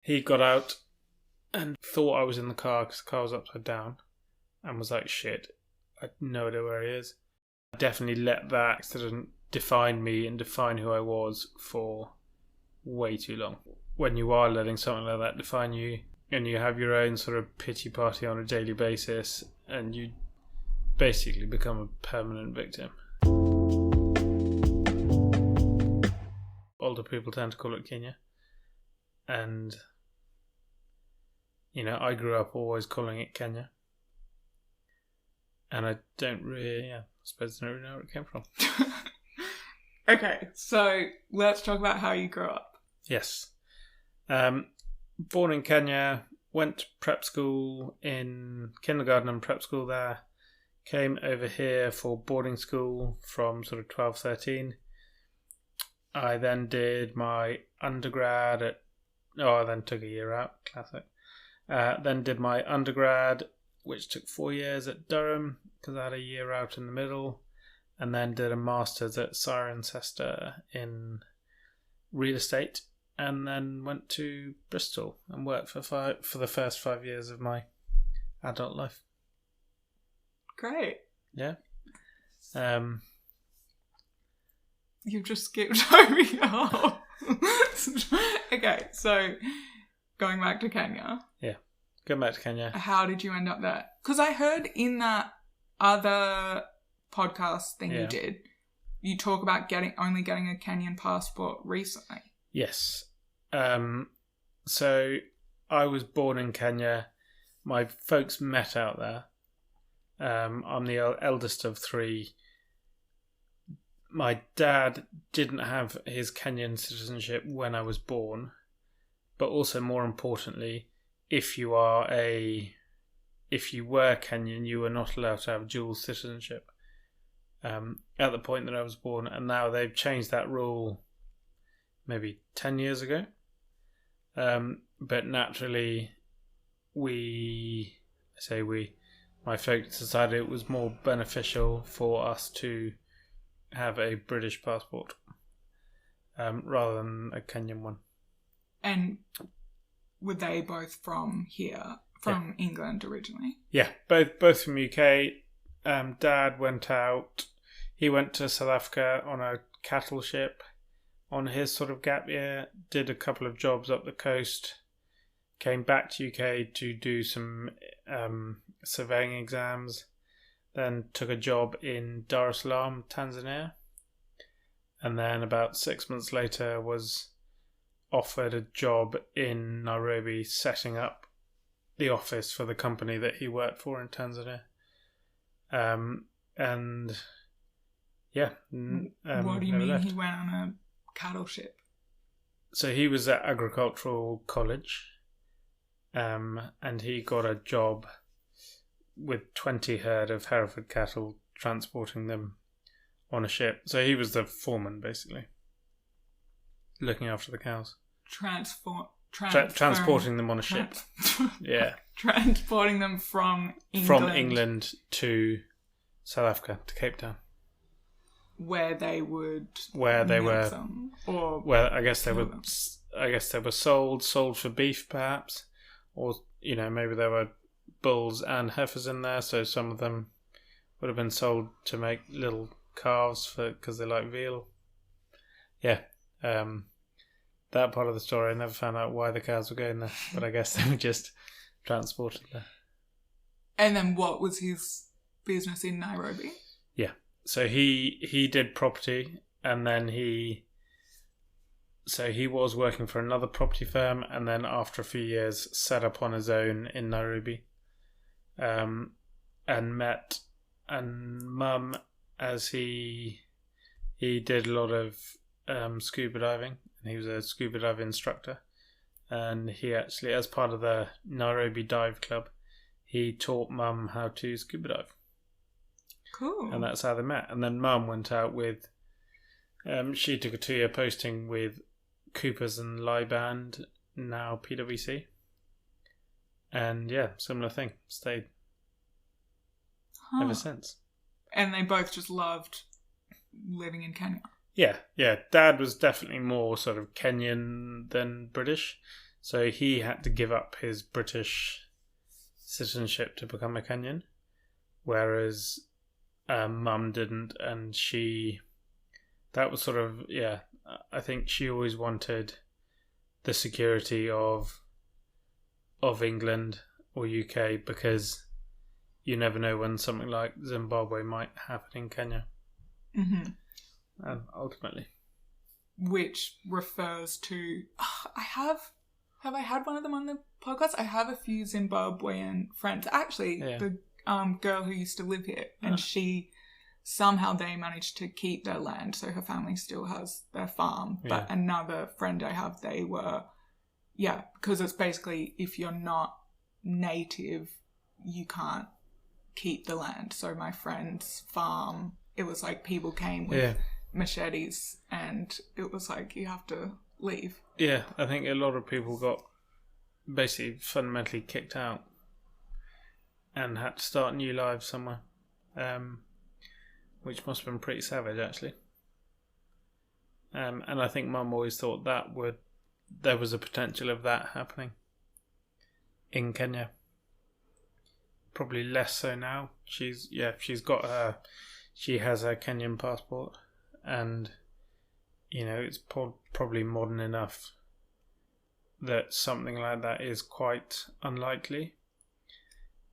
he got out and thought I was in the car because the car was upside down and was like, shit, I had no idea where he is. I definitely let that accident define me and define who I was for way too long. When you are letting something like that define you and you have your own sort of pity party on a daily basis and you basically become a permanent victim. Older people tend to call it Kenya. And, I grew up always calling it Kenya. And I don't really, I suppose I don't really know where it came from. Okay, so let's talk about how you grew up. Yes. Born in Kenya, went to prep school in kindergarten and prep school there. Came over here for boarding school from sort of 12, 13. I then did my undergrad I then took a year out, classic. Then did my undergrad, which took 4 years at Durham, because I had a year out in the middle. And then did a master's at Cirencester in real estate. And then went to Bristol and worked for the first 5 years of my adult life. Great. Yeah. You've just skipped over your whole... Okay, so going back to Kenya. Yeah, going back to Kenya. How did you end up there? Because I heard in that other podcast thing you did, you talk about only getting a Kenyan passport recently. Yes. So I was born in Kenya. My folks met out there. I'm the eldest of three. My dad didn't have his Kenyan citizenship when I was born, but also more importantly, if you were Kenyan, you were not allowed to have dual citizenship at the point that I was born, and now they've changed that rule maybe 10 years ago. But naturally, my folks decided it was more beneficial for us to have a British passport rather than a Kenyan one. And were they both from here, from England originally? Yeah, both from UK. Dad went out. He went to South Africa on a cattle ship on his sort of gap year, did a couple of jobs up the coast, came back to UK to do some surveying exams, then took a job in Dar es Salaam, Tanzania, and then about 6 months later was offered a job in Nairobi setting up the office for the company that he worked for in Tanzania. What do you mean he went on a cattle ship? So he was at agricultural college, and he got a job with 20 herd of Hereford cattle, transporting them on a ship. So he was the foreman, basically, looking after the cows. Transporting them on a ship. Yeah. Transporting them from England. From England to South Africa, to Cape Town. Where they were them, or well, I guess they were sold for beef, perhaps, or maybe there were bulls and heifers in there, so some of them would have been sold to make little calves because they like veal. Yeah, that part of the story I never found out why the cows were going there, but I guess they were just transported there. And then what was his business in Nairobi? Yeah. So he did property, and then he was working for another property firm, and then after a few years set up on his own in Nairobi, and met Mum as he did a lot of scuba diving, and he was a scuba dive instructor, and he actually, as part of the Nairobi Dive Club, he taught Mum how to scuba dive. Cool. And that's how they met. And then Mum went out with... she took a 2-year posting with Coopers and Lieband, now PwC. And yeah, similar thing. Stayed ever since. And they both just loved living in Kenya. Yeah. Dad was definitely more sort of Kenyan than British. So he had to give up his British citizenship to become a Kenyan, whereas mum didn't, and that was sort of, I think she always wanted the security of England or UK, because you never know when something like Zimbabwe might happen in Kenya. Mm-hmm. And ultimately. Which refers to... Have I had one of them on the podcast? I have a few Zimbabwean friends. Actually, the girl who used to live here, and she... Somehow they managed to keep their land, so her family still has their farm. Yeah. But another friend I have, they were... Yeah, because it's basically, if you're not native, you can't keep the land. So my friend's farm, it was like people came with machetes, and it was like, you have to leave. Yeah, I think a lot of people got basically fundamentally kicked out and had to start new lives somewhere, which must have been pretty savage, actually. And I think Mum always thought there was a potential of that happening in Kenya. Probably less so now. She has her Kenyan passport, and it's probably modern enough that something like that is quite unlikely.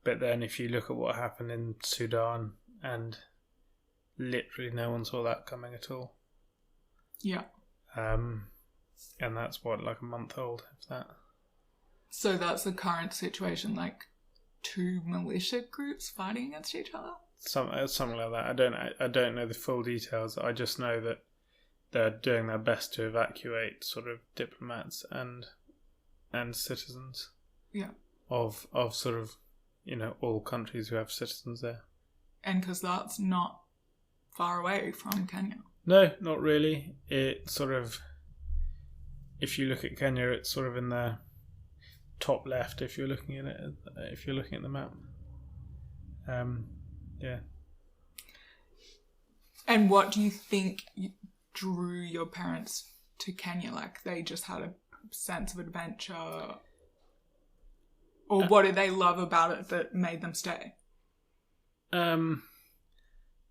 But then if you look at what happened in Sudan, and literally no one saw that coming at all. Yeah. And that's like a month old, if that. So that's the current situation, like two militia groups fighting against each other? Something like that. I don't know the full details. I just know that they're doing their best to evacuate sort of diplomats and citizens. Yeah. Of sort of, all countries who have citizens there. And because that's not far away from Kenya. No, not really. It sort of, if you look at Kenya, it's sort of in the top left if you're looking at it. If you're looking at the map. Yeah. And what do you think drew your parents to Kenya? Like, they just had a sense of adventure, or what did they love about it that made them stay?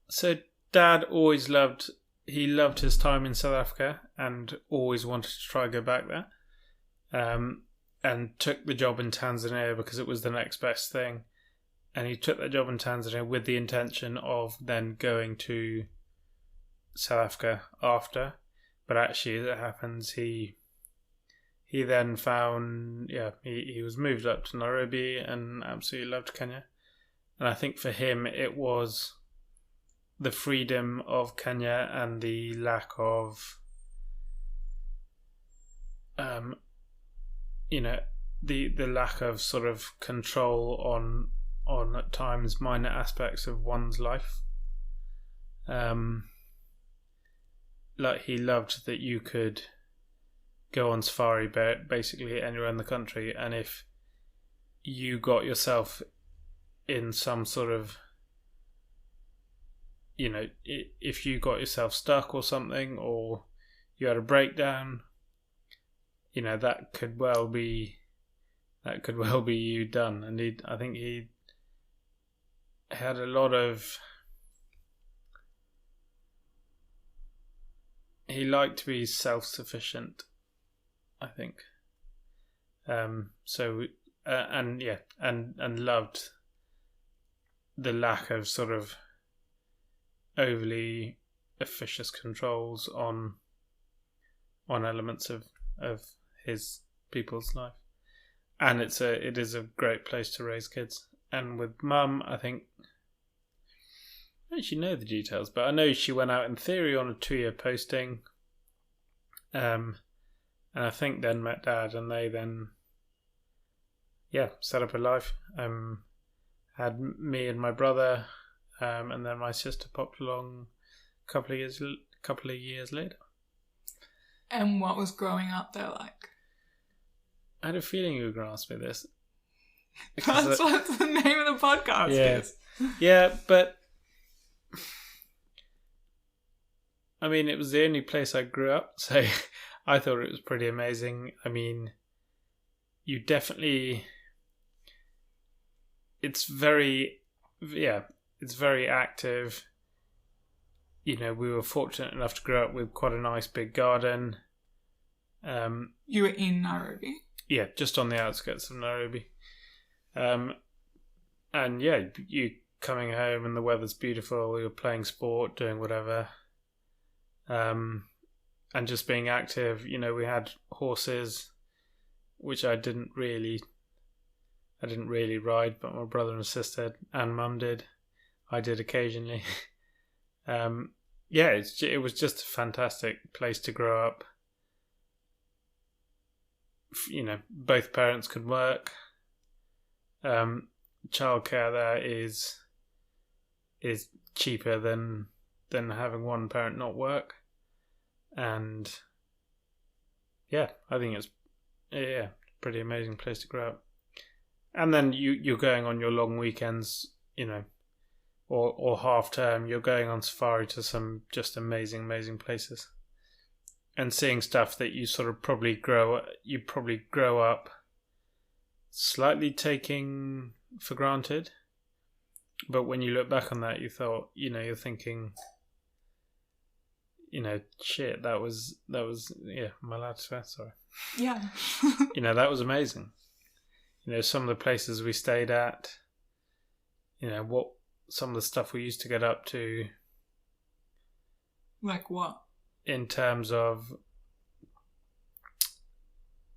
So Dad always loved his time in South Africa and always wanted to try to go back there. And took the job in Tanzania because it was the next best thing. And he took that job in Tanzania with the intention of then going to South Africa after. But actually, as it happens, he then found, he was moved up to Nairobi and absolutely loved Kenya. And I think for him, it was the freedom of Kenya and the lack of, the lack of sort of control on at times minor aspects of one's life. Like, he loved that you could go on safari basically anywhere in the country, and if you got yourself in some sort of, if you got yourself stuck or something, or you had a breakdown, that could well be you done. And I think he had a lot of, he liked to be self-sufficient, I think. And loved the lack of sort of overly officious controls on elements of his people's life. And it is a great place to raise kids. And with Mum, I think, I don't actually know the details, but I know she went out in theory on a 2-year posting, and I think then met Dad, and they then set up a life. Had me and my brother, and then my sister popped along a couple of years later. And what was growing up there like? I had a feeling you were going to ask me this. That's what the name of the podcast is. Yeah, but I mean, it was the only place I grew up, so I thought it was pretty amazing. I mean, you definitely, it's very active. You know, we were fortunate enough to grow up with quite a nice big garden. You were in Nairobi? Yeah, just on the outskirts of Nairobi. And yeah, you coming home and the weather's beautiful, you're playing sport, doing whatever. And just being active. You know, we had horses, which I didn't really ride, but my brother and sister and mum did. I did occasionally. It was just a fantastic place to grow up. You know, both parents could work. Childcare there is cheaper than having one parent not work, and yeah, I think it's a pretty amazing place to grow up. And then you're going on your long weekends, you know, or half term, you're going on safari to some just amazing places, and seeing stuff that you sort of probably grow up slightly taking for granted. But when you look back on that, you thought, you know, you're thinking, you know, shit, that was yeah, am I allowed to swear? Sorry. Yeah. You know, that was amazing. You know, some of the places we stayed at, you know, some of the stuff we used to get up to. Like what? In terms of,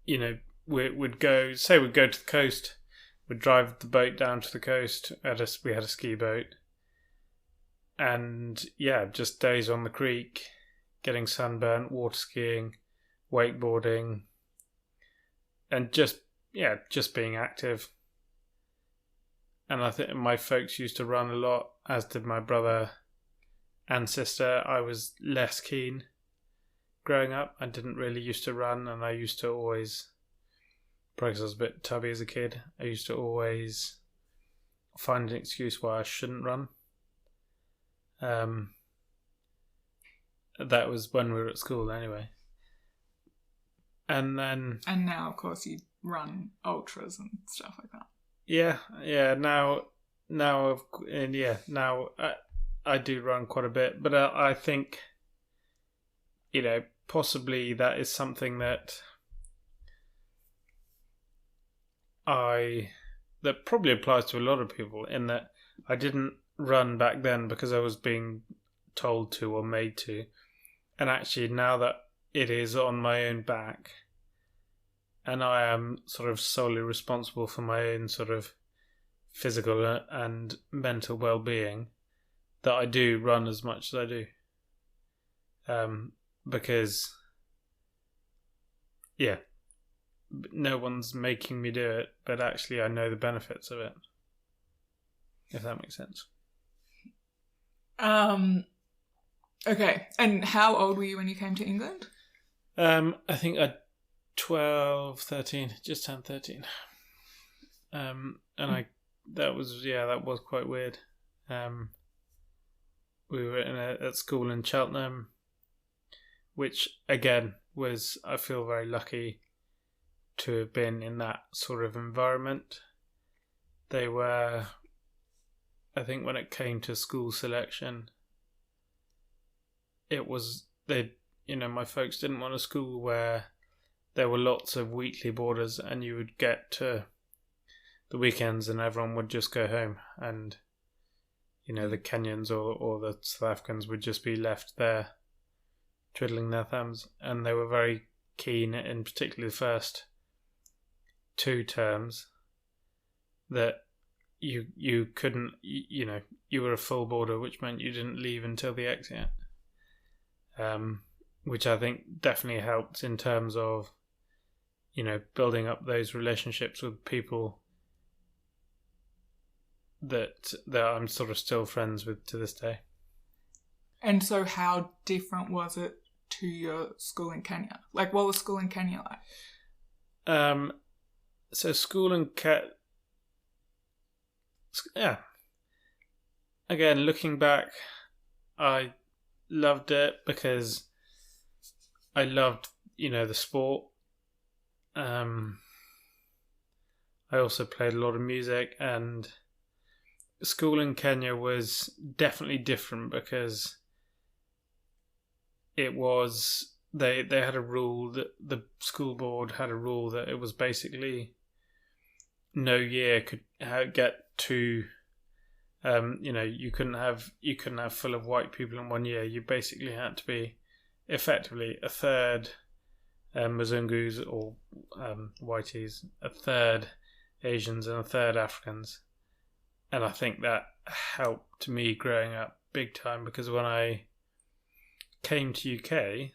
you know, we'd go to the coast, we'd drive the boat down to the coast. We had a ski boat. And yeah, just days on the creek, getting sunburnt, water skiing, wakeboarding, and just being active. And I think my folks used to run a lot, as did my brother and sister. I was less keen growing up. I didn't really used to run, and I used to always, probably because I was a bit tubby as a kid, I used to always find an excuse why I shouldn't run. That was when we were at school anyway. And now, of course, you run ultras and stuff like that. Yeah. Now I do run quite a bit, but I think, you know, possibly that is something that probably applies to a lot of people, in that I didn't run back then because I was being told to or made to. And actually, now that it is on my own back and I am sort of solely responsible for my own sort of physical and mental well-being, that I do run as much as I do. Because, yeah, no one's making me do it, but actually I know the benefits of it. If that makes sense. Okay, and how old were you when you came to England? I think at 12, 13, just turned 13. That was quite weird. We were at school in Cheltenham, which again was, I feel very lucky to have been in that sort of environment. They were, I think when it came to school selection, my folks didn't want a school where there were lots of weekly boarders and you would get to the weekends and everyone would just go home, and, you know, the Kenyans or the South Africans would just be left there twiddling their thumbs. And they were very keen, in particularly the first 2 terms, that you couldn't, you know, you were a full boarder, which meant you didn't leave until the exit. Which I think definitely helped in terms of, you know, building up those relationships with people that I'm sort of still friends with to this day. And so how different was it to your school in Kenya? Like, what was school in Kenya like? So school in Kenya, yeah. Again, looking back, I loved it because I loved, you know, the sport. I also played a lot of music, and school in Kenya was definitely different because it was they had a rule that the school board had a rule that it was basically no year could get to you couldn't have full of white people in one year. You basically had to be effectively a third Mzungus or whiteys, a third Asians, and a third Africans. And I think that helped me growing up big time, because when I came to UK,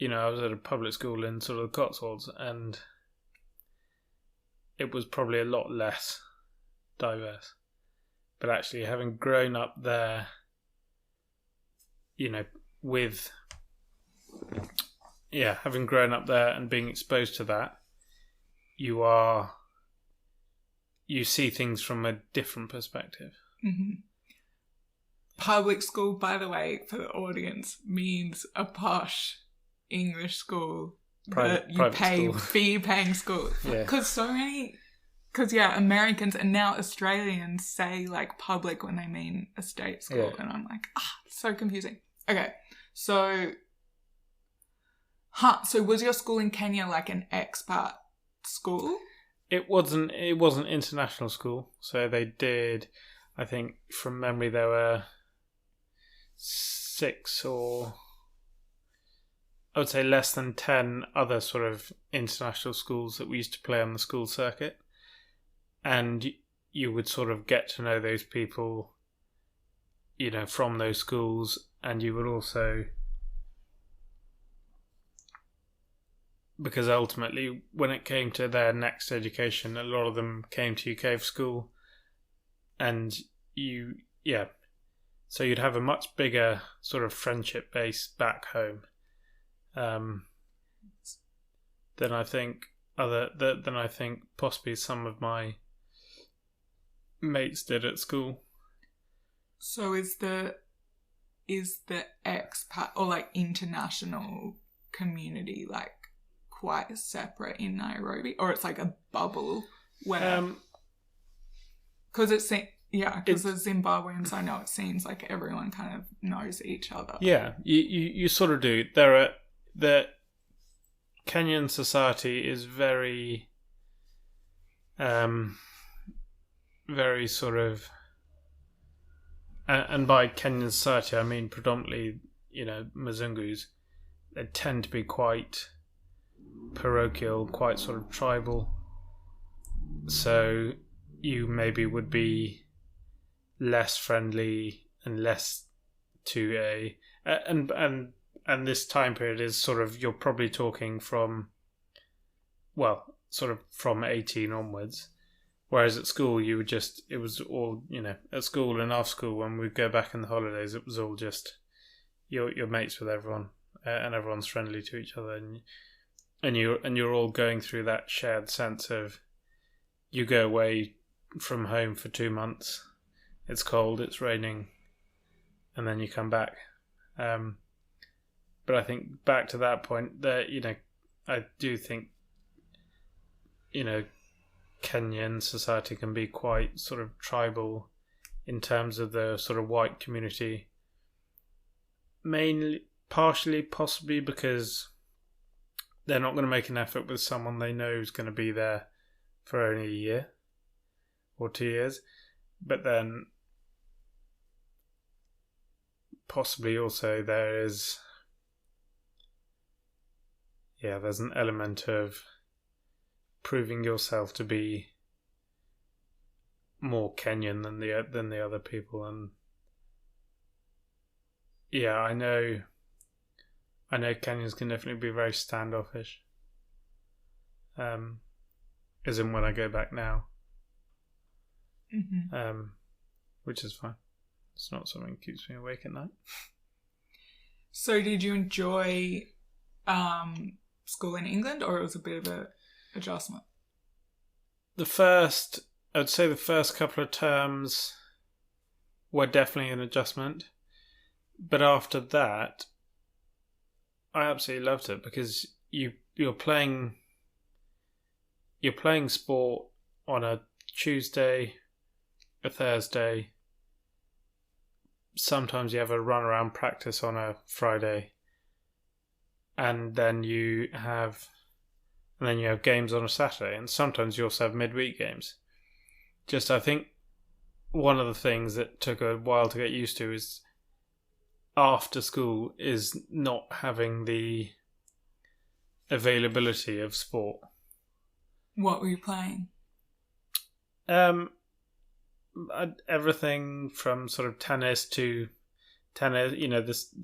I was at a public school in sort of the Cotswolds, and it was probably a lot less diverse. But actually, having grown up there, having grown up there and being exposed to that, you see things from a different perspective. Mm-hmm. Public school, by the way, for the audience, means a posh English school that you pay fee-paying school. Because Americans and now Australians say like public when they mean a state school, and I'm like, it's so confusing. Okay, so was your school in Kenya like an expat school? It wasn't international school, so they did, I think from memory there were 6 or I would say less than 10 other sort of international schools that we used to play on the school circuit, and you would sort of get to know those people from those schools, and you would also, because ultimately when it came to their next education, a lot of them came to UK for school, and so you'd have a much bigger sort of friendship base back home than I think possibly some of my mates did at school. So is the expat or like international community like quite separate in Nairobi, or it's like a bubble where because the Zimbabweans I know, it seems like everyone kind of knows each other. Yeah, you sort of do. The Kenyan society is very very sort of, and by Kenyan society I mean predominantly Mzungus. They tend to be quite parochial, quite sort of tribal, so you maybe would be less friendly and less to a and this time period is sort of, you're probably talking from 18 onwards, whereas at school it was all at school and after school when we go back in the holidays, it was all just you're mates with everyone, and everyone's friendly to each other, and you're all going through that shared sense of, you go away from home for 2 months, it's cold, it's raining, and then you come back. But I think back to that point, that I do think Kenyan society can be quite sort of tribal in terms of the sort of white community, partially possibly because they're not going to make an effort with someone they know is going to be there for only a year or 2 years, but then possibly also there's an element of proving yourself to be more Kenyan than the other people, and I know Kenyans can definitely be very standoffish, as in when I go back now, which is fine. It's not something that keeps me awake at night. So did you enjoy school in England, or it was a bit of a adjustment? I would say the first couple of terms were definitely an adjustment, but after that I absolutely loved it, because you're playing you're playing sport on a Tuesday, a Thursday. Sometimes you have a run around practice on a Friday, and then you have games on a Saturday, and sometimes you also have midweek games. Just, I think one of the things that took a while to get used to is after school is not having the availability of sport. What were you playing? Everything from sort of tennis, the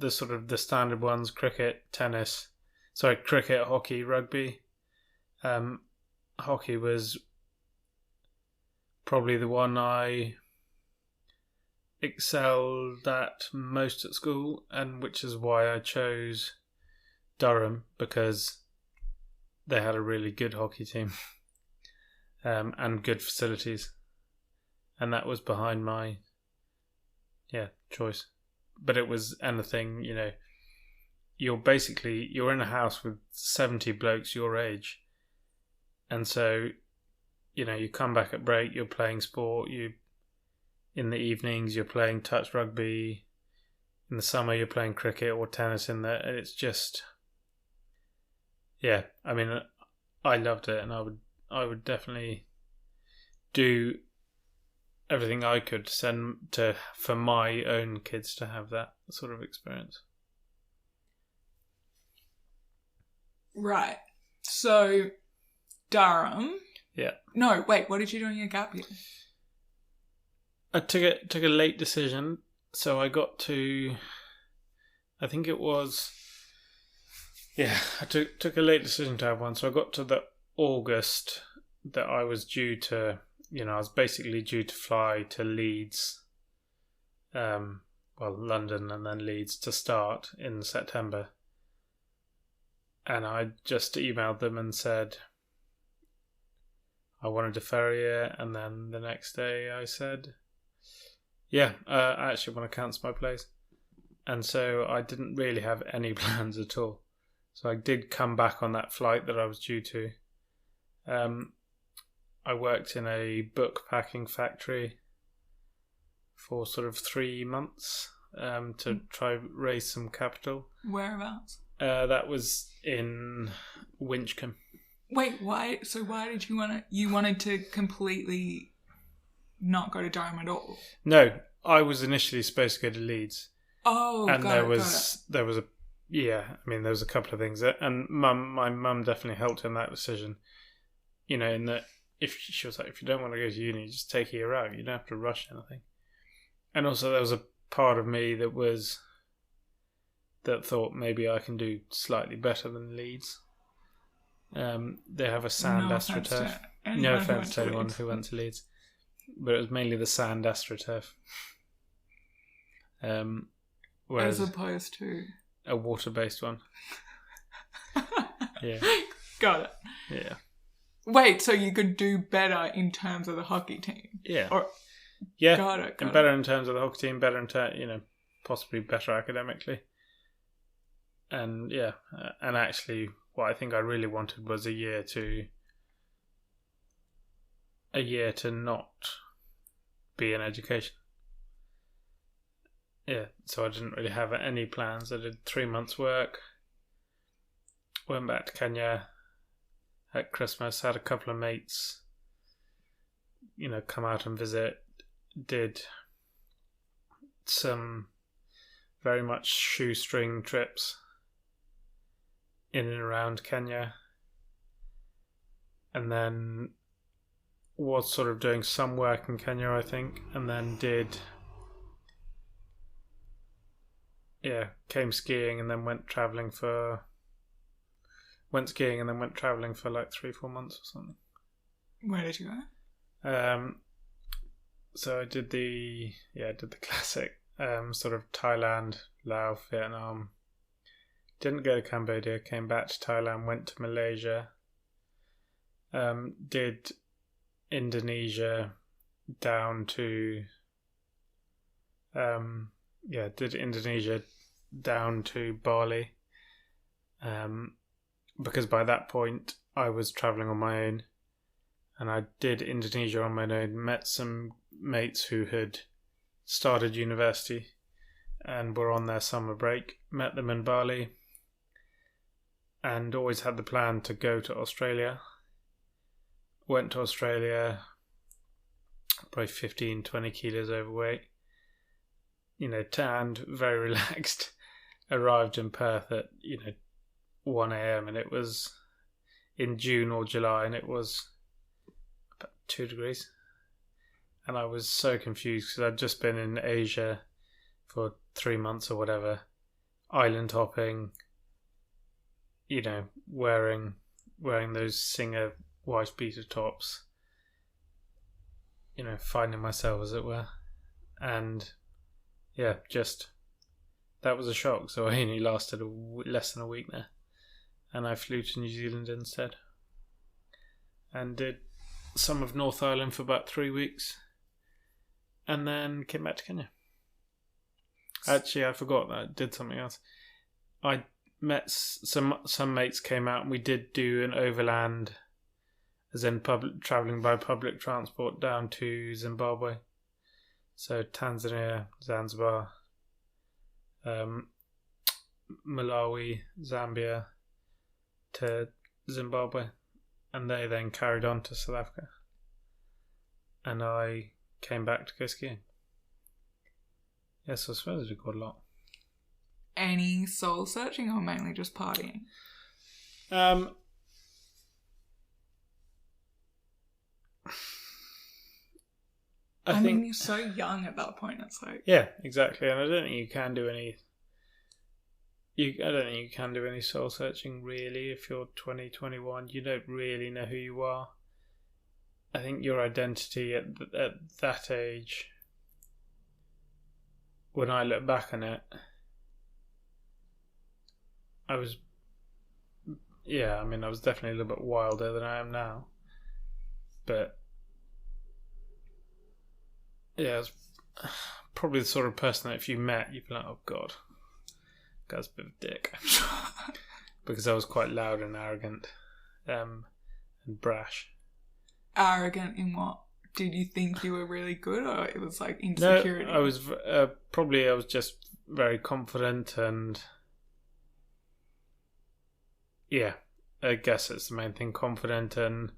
sort of the standard ones: cricket, hockey, rugby. Hockey was probably the one I excelled at most at school, and which is why I chose Durham, because they had a really good hockey team and good facilities, and that was behind my choice. But it was anything, you're in a house with 70 blokes your age, and so you come back at break, you're playing sport, in the evenings you're playing touch rugby, in the summer you're playing cricket or tennis and it's just, I mean, I loved it, and I would definitely do everything I could for my own kids to have that sort of experience. Right. So, Durham. Yeah. No, wait, what did you do in your gap year? I took a late decision, so I got to, I think it was, I took a late decision to have one, so I got to the August that I was due to, I was basically due to fly to Leeds, London and then Leeds to start in September. And I just emailed them and said I wanted to ferry it, and then the next day I said, I actually want to cancel my place. And so I didn't really have any plans at all. So I did come back on that flight that I was due to. I worked in a book packing factory for sort of 3 months to try raise some capital. Whereabouts? That was in Winchcombe. Wait, why? So why did you wanted to completely not go to Durham at all? No, I was initially supposed to go to Leeds. Oh, and there was a couple of things, and my mum definitely helped in that decision. In that if she was like, if you don't want to go to uni, just take a year out. You don't have to rush anything. And also there was a part of me that thought maybe I can do slightly better than Leeds. They have a sand astroturf. No offence to anyone who went to Leeds, but it was mainly the sand astroturf. As opposed to a water-based one. Yeah. Got it. Yeah. Wait, so you could do better in terms of the hockey team? Yeah. Yeah. Got it. And better in terms of the hockey team, better in possibly better academically. And and actually what I think I really wanted was a year to not be in education. Yeah, so I didn't really have any plans. I did 3 months work, went back to Kenya at Christmas, had a couple of mates, come out and visit, did some very much shoestring trips in and around Kenya, and then was sort of doing some work in Kenya, I think, and then came skiing and then went travelling for like 3-4 months or something. Where did you go? So I did the classic sort of Thailand, Laos, Vietnam. Didn't go to Cambodia, came back to Thailand, went to Malaysia, did Indonesia down to Bali, because by that point I was travelling on my own. And I did Indonesia on my own, met some mates who had started university and were on their summer break, met them in Bali, and always had the plan to go to Australia. Went to Australia, probably 15, 20 kilos overweight, tanned, very relaxed, arrived in Perth at, 1 a.m. and it was in June or July and it was about 2 degrees. And I was so confused because I'd just been in Asia for 3 months or whatever, island hopping, wearing those Singer wife beater tops, finding myself, as it were. And yeah, that was a shock. So I only lasted less than a week there, and I flew to New Zealand instead and did some of North Island for about 3 weeks and then came back to Kenya. Actually, I forgot that I did something else. I met some mates came out and we did do an overland, as in travelling by public transport down to Zimbabwe. So Tanzania, Zanzibar, Malawi, Zambia to Zimbabwe. And they then carried on to South Africa. And I came back to go skiing. Yes, I suppose I did quite a lot. Any soul searching or mainly just partying? I mean, you're so young at that point. It's like, yeah, exactly. And I don't think you can do any. I don't think you can do any soul searching really if you're 20, 21. You don't really know who you are. I think your identity at that age, when I look back on it, I was definitely a little bit wilder than I am now. But yeah, I was probably the sort of person that if you met, you'd be like, oh God, guy's a bit of a dick. Because I was quite loud and arrogant and brash. Arrogant in what? Did you think you were really good, or it was like insecurity? No, I was I was just very confident, and yeah, I guess it's the main thing, confident and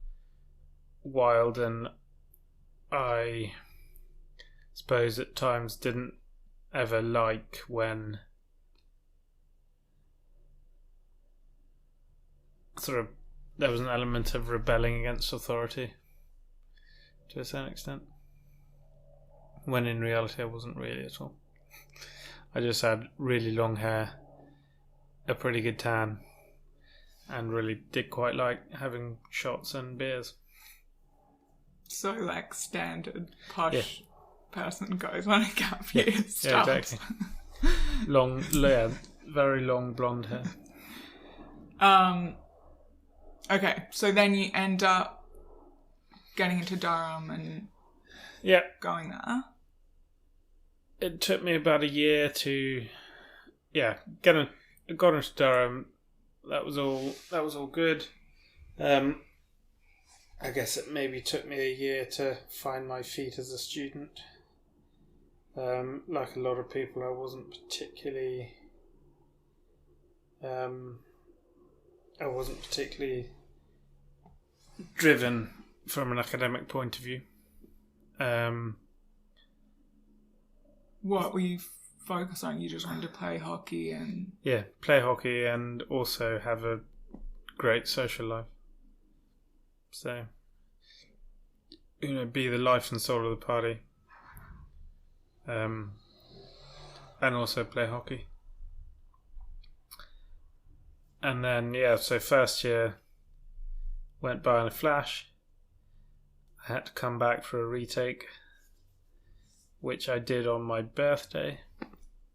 wild, and I suppose at times didn't ever like when sort of there was an element of rebelling against authority to a certain extent, when in reality I wasn't really at all. I just had really long hair, a pretty good tan, and really did quite like having shots and beers. So like standard posh person goes on a gap year stuff. Yeah, exactly. Very long blonde hair. Okay, so then you end up getting into Durham and going there. It took me about a year to got into Durham. That was all good. I guess it maybe took me a year to find my feet as a student. Like a lot of people, I wasn't particularly driven from an academic point of view. What were you focused on? You just wanted to play hockey and... Yeah, play hockey and also have a great social life. So, be the life and soul of the party. And also play hockey. And then, so first year went by in a flash. I had to come back for a retake, which I did on my birthday.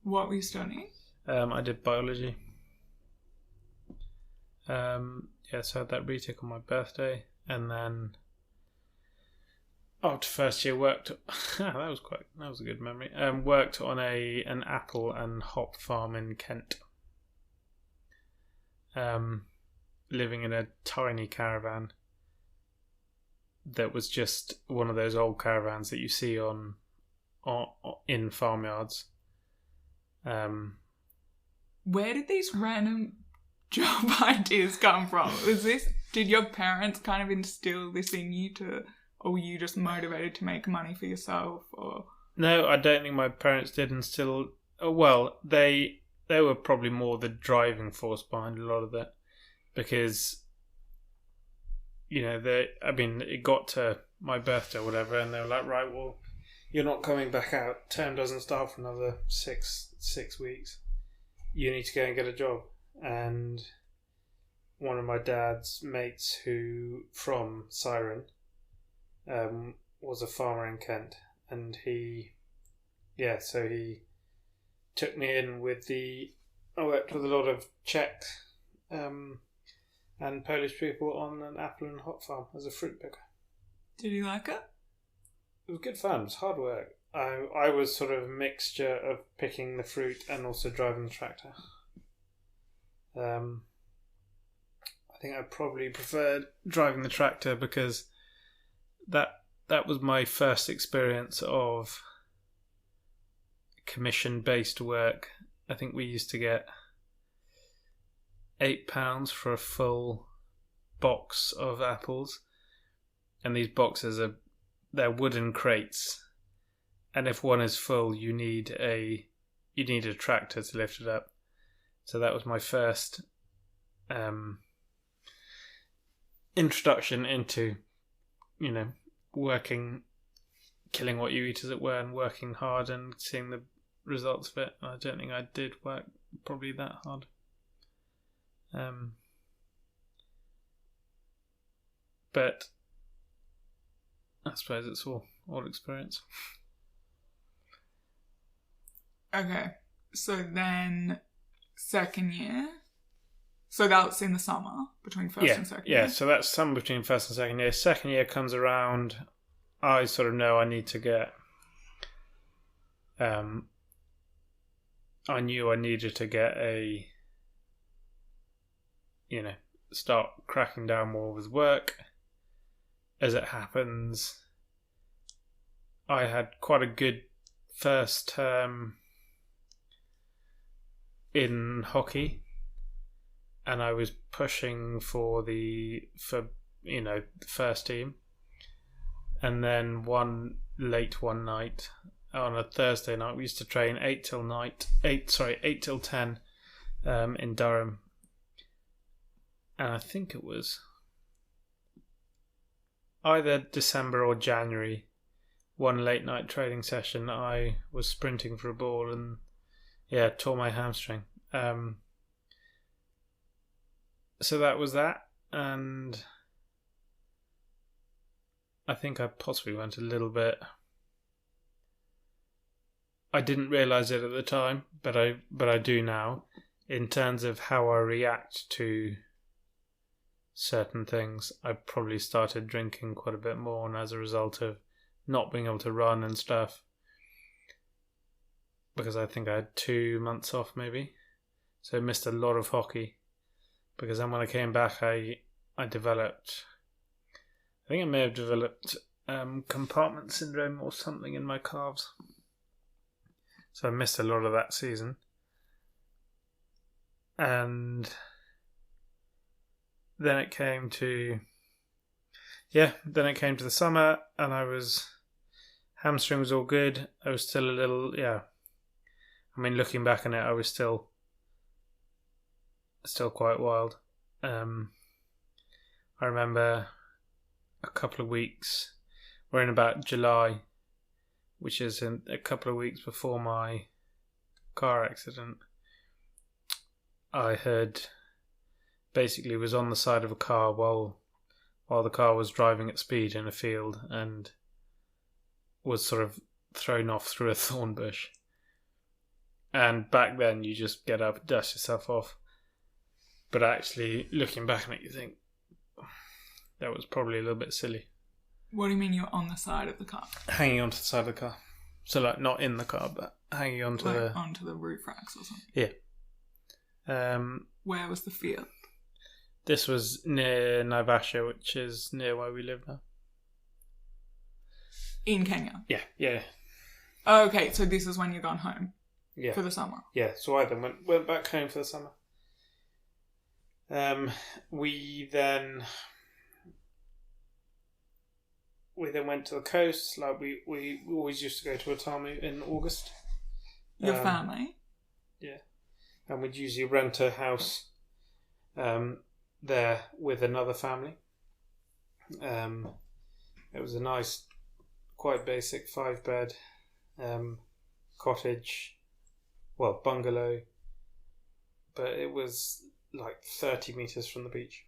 What were you studying? I did biology. So I had that retake on my birthday, and then after first year worked. that was a good memory. Worked on an apple and hop farm in Kent. Living in a tiny caravan that was just one of those old caravans that you see in farmyards. Where did these random job ideas come from? Did your parents kind of instill this in you or were you just motivated to make money for yourself? Or no, I don't think my parents did instill. Well, they were probably more the driving force behind a lot of that, because it got to my birthday or whatever, and they were like, right, well, you're not coming back out. Term doesn't start for another six weeks. You need to go and get a job. And one of my dad's mates from Siren was a farmer in Kent, and he took me in I worked with a lot of Czech and Polish people on an apple and hop farm as a fruit picker. Did you like it? It was good fun. It was hard work. I was sort of a mixture of picking the fruit and also driving the tractor. I think I probably preferred driving the tractor because that was my first experience of commission-based work. I think we used to get £8 for a full box of apples, and these boxes they're wooden crates, and if one is full, you need a tractor to lift it up. So that was my first introduction into, working, killing what you eat, as it were, and working hard and seeing the results of it. I don't think I did work probably that hard. But I suppose it's all experience. Okay, so then second year. So that's in the summer between first and second year? Yeah, so that's summer between first and second year. Second year comes around, I sort of know I need to get... I knew I needed to get start cracking down more with work. As it happens, I had quite a good first term in hockey, and I was pushing for the first team. And then one night on a Thursday night, we used to train 8 till 10 in Durham, and I think it was either December or January. One late night training session, I was sprinting for a ball and tore my hamstring. So that was that, and I think I possibly went a little bit. I didn't realise it at the time, but I do now, in terms of how I react to certain things. I probably started drinking quite a bit more, and as a result of not being able to run and stuff, because I think I had 2 months off maybe, so I missed a lot of hockey. Because then when I came back, I developed, I think I may have developed compartment syndrome or something in my calves. So I missed a lot of that season. And then it came to the summer, and hamstring was all good. I was still a little, looking back on it, I was still quite wild. I remember a couple of weeks, we're in about July, which is a couple of weeks before my car accident. I was on the side of a car while the car was driving at speed in a field, and was sort of thrown off through a thorn bush. And back then you just get up and dust yourself off. But actually, looking back on it, you think that was probably a little bit silly. What do you mean you're on the side of the car? Hanging onto the side of the car. So, not in the car, but hanging onto onto the roof racks or something? Yeah. Where was the field? This was near Naivasha, which is near where we live now. In Kenya? Yeah. Okay, so this is when you're gone home? Yeah. For the summer? Yeah, so I then went back home for the summer. We then went to the coast. Like we always used to go to Otamu in August. Your family? Yeah. And we'd usually rent a house there with another family. It was a nice, quite basic 5-bed cottage, well, bungalow, but it was like 30 metres from the beach.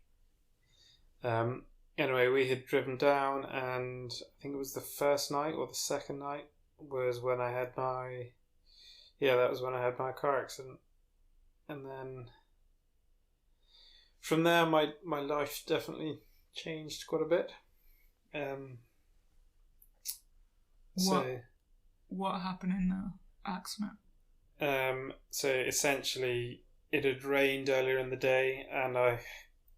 Anyway, we had driven down, and I think it was the first night or the second night was when I had my... Yeah, that was when I had my car accident. And then from there, my life definitely changed quite a bit. What happened in the accident? So essentially, it had rained earlier in the day, and I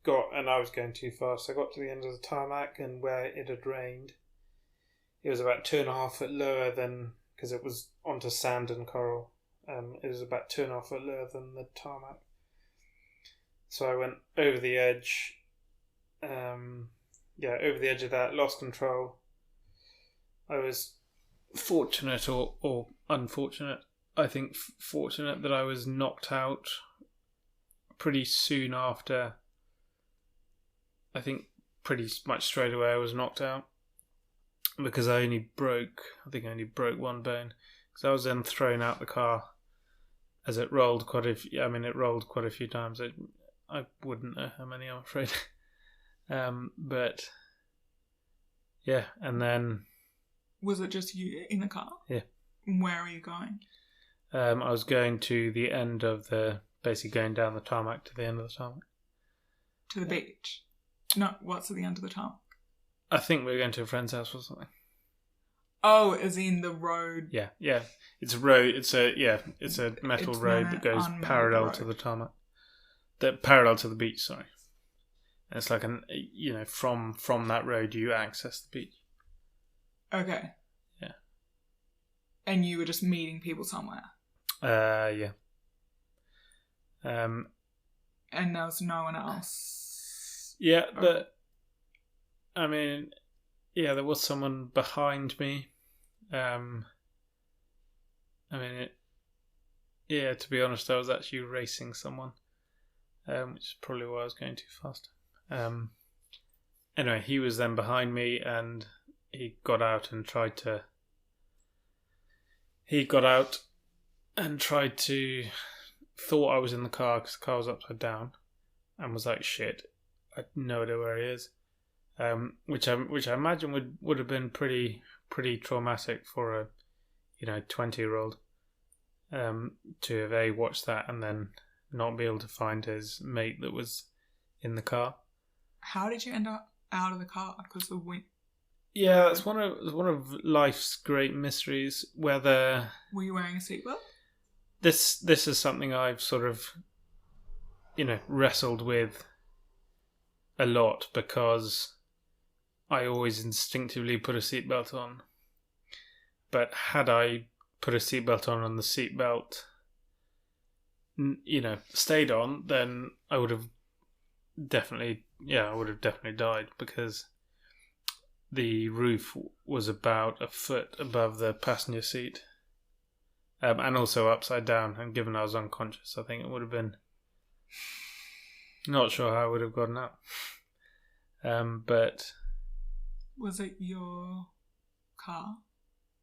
was going too fast. I got to the end of the tarmac, and where it had rained, it was about 2.5 foot lower than, because it was onto sand and coral. It was about 2.5 foot lower than the tarmac. So I went over the edge. Over the edge of that, lost control. I was fortunate or unfortunate. I think fortunate that I was knocked out pretty soon after. I think pretty much straight away I was knocked out because I only broke one bone because I was then thrown out the car as it rolled quite a few. I mean, it rolled quite a few times. I wouldn't know how many, I'm afraid. But yeah, and then was it just you in the car? Yeah. Where are you going? I was going to the end of basically going down the tarmac to the end of the tarmac. To the beach? No, what's at the end of the tarmac? I think we were going to a friend's house or something. Oh, as in the road? Yeah. It's a road. It's a metal road that goes parallel to the tarmac. Parallel to the beach, sorry. And it's like from that road you access the beach. Okay. Yeah. And you were just meeting people somewhere? Yeah. And there was no one else? Yeah, but I mean, yeah, there was someone behind me. To be honest, I was actually racing someone, which is probably why I was going too fast. Anyway, he was then behind me, and he got out and tried to thought I was in the car because the car was upside down, and was like, shit, I have no idea where he is. Which I imagine would have been pretty traumatic for a 20-year-old to have watched that and then not be able to find his mate that was in the car. How did you end up out of the car? Because the wind. Yeah, that's one of life's great mysteries. Were you wearing a seatbelt? This is something I've sort of wrestled with a lot because I always instinctively put a seatbelt on. But had I put a seatbelt on and the seatbelt, stayed on, then I would have definitely died because the roof was about a foot above the passenger seat, and also upside down. And given I was unconscious, I think it would have been. Not sure how I would have gotten up. But was it your car?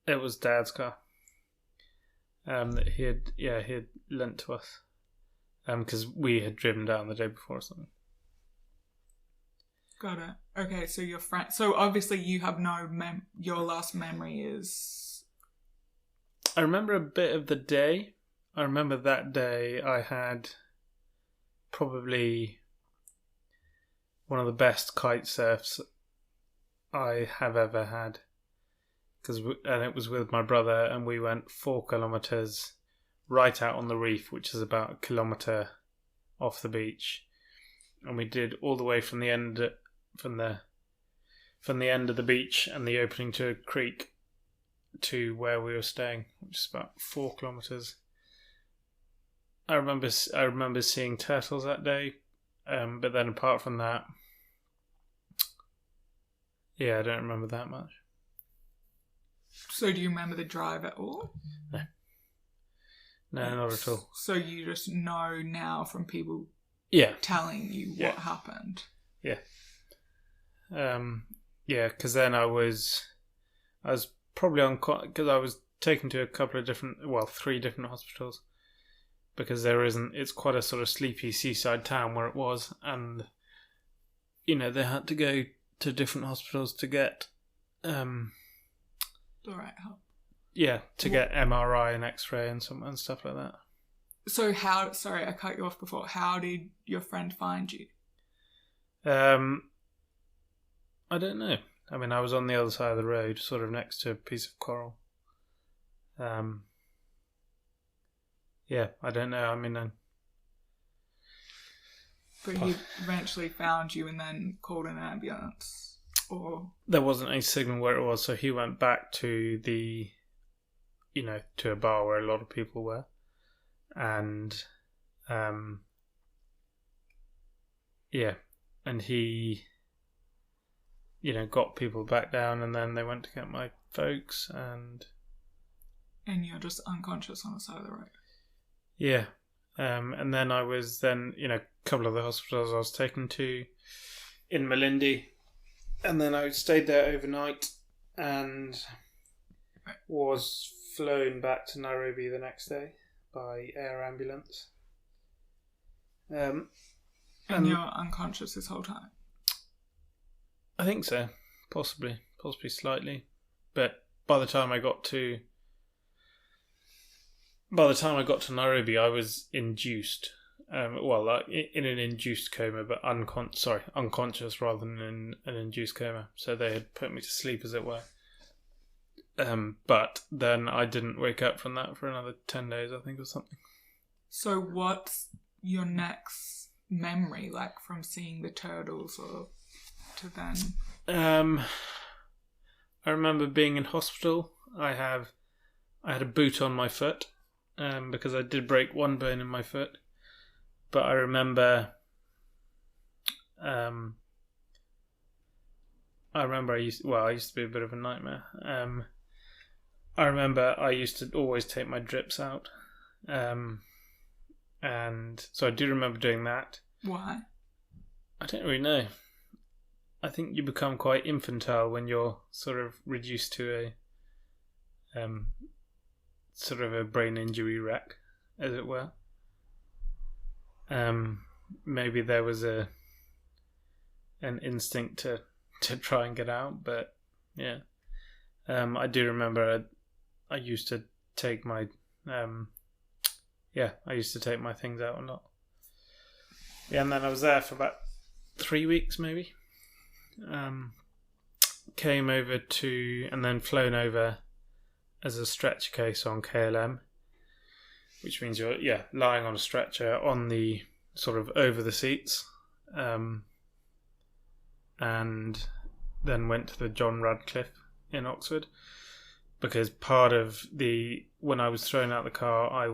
It was Dad's car. That he had lent to us. Because we had driven down the day before or something. Got it. Okay, so your friend. So obviously you have no your last memory is. I remember a bit of the day. I remember that day I had probably one of the best kite surfs I have ever had. And it was with my brother, and we went 4 kilometres right out on the reef, which is about 1 kilometre off the beach. And we did all the way from the end of the beach and the opening to a creek to where we were staying, which is about 4 kilometres. I remember seeing turtles that day, but then apart from that, yeah, I don't remember that much. So do you remember the drive at all? No, not at all. So you just know now from people telling you what happened? Yeah. Because then I was probably on, because I was taken to 3 different hospitals, because it's quite a sort of sleepy seaside town where it was, and they had to go to different hospitals to get the right help. Yeah, to get MRI and X-ray and stuff like that. So sorry, I cut you off before. How did your friend find you? I don't know. I mean, I was on the other side of the road, sort of next to a piece of coral. Yeah, I don't know. I mean, but he eventually found you and then called an ambulance, or there wasn't any signal where it was, so he went back to to a bar where a lot of people were, and and he got people back down, and then they went to get my folks, and you're just unconscious on the side of the road. Yeah. And then I was a couple of the hospitals I was taken to in Malindi, and then I stayed there overnight and was flown back to Nairobi the next day by air ambulance. And you're unconscious this whole time? I think so. Possibly slightly. But by the time I got to Nairobi, I was induced. In an induced coma, but unconscious rather than in an induced coma. So they had put me to sleep, as it were. But then I didn't wake up from that for another 10 days, I think, or something. So what's your next memory like from seeing the turtles or to then? I remember being in hospital. I had a boot on my foot. Because I did break one bone in my foot, but I remember, I used to be a bit of a nightmare. I remember I used to always take my drips out, and so I do remember doing that. Why? I don't really know. I think you become quite infantile when you're sort of reduced to a sort of a brain injury wreck, as it were. Maybe there was an instinct to try and get out, but yeah. I do remember I used to take my things out a lot. Yeah, and then I was there for about 3 weeks maybe. Came over and then flown over as a stretcher case on KLM, which means you're lying on a stretcher on the sort of over the seats, and then went to the John Radcliffe in Oxford, because part of when I was thrown out the car, I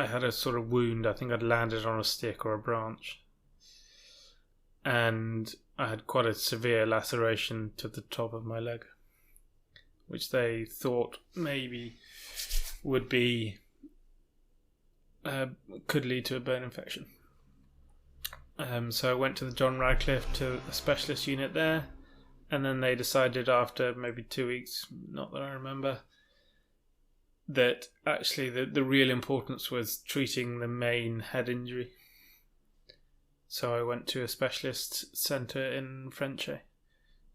had a sort of wound. I think I'd landed on a stick or a branch, and I had quite a severe laceration to the top of my leg, which they thought maybe would be could lead to a bone infection. So I went to the John Radcliffe, to a specialist unit there, and then they decided after maybe 2 weeks, not that I remember, that actually the real importance was treating the main head injury. So I went to a specialist centre in Frenchay,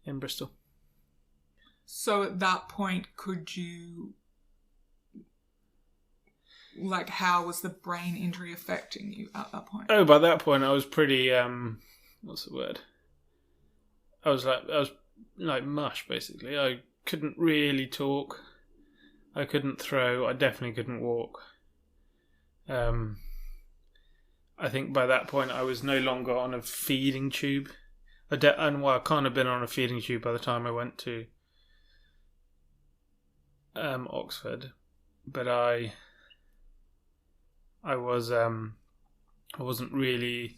in Bristol. So at that point, could you, how was the brain injury affecting you at that point? Oh, by that point I was pretty, what's the word? I was like mush, basically. I couldn't really talk. I couldn't throw. I definitely couldn't walk. I think by that point I was no longer on a feeding tube. I can't have been on a feeding tube by the time I went to Oxford, but I wasn't really.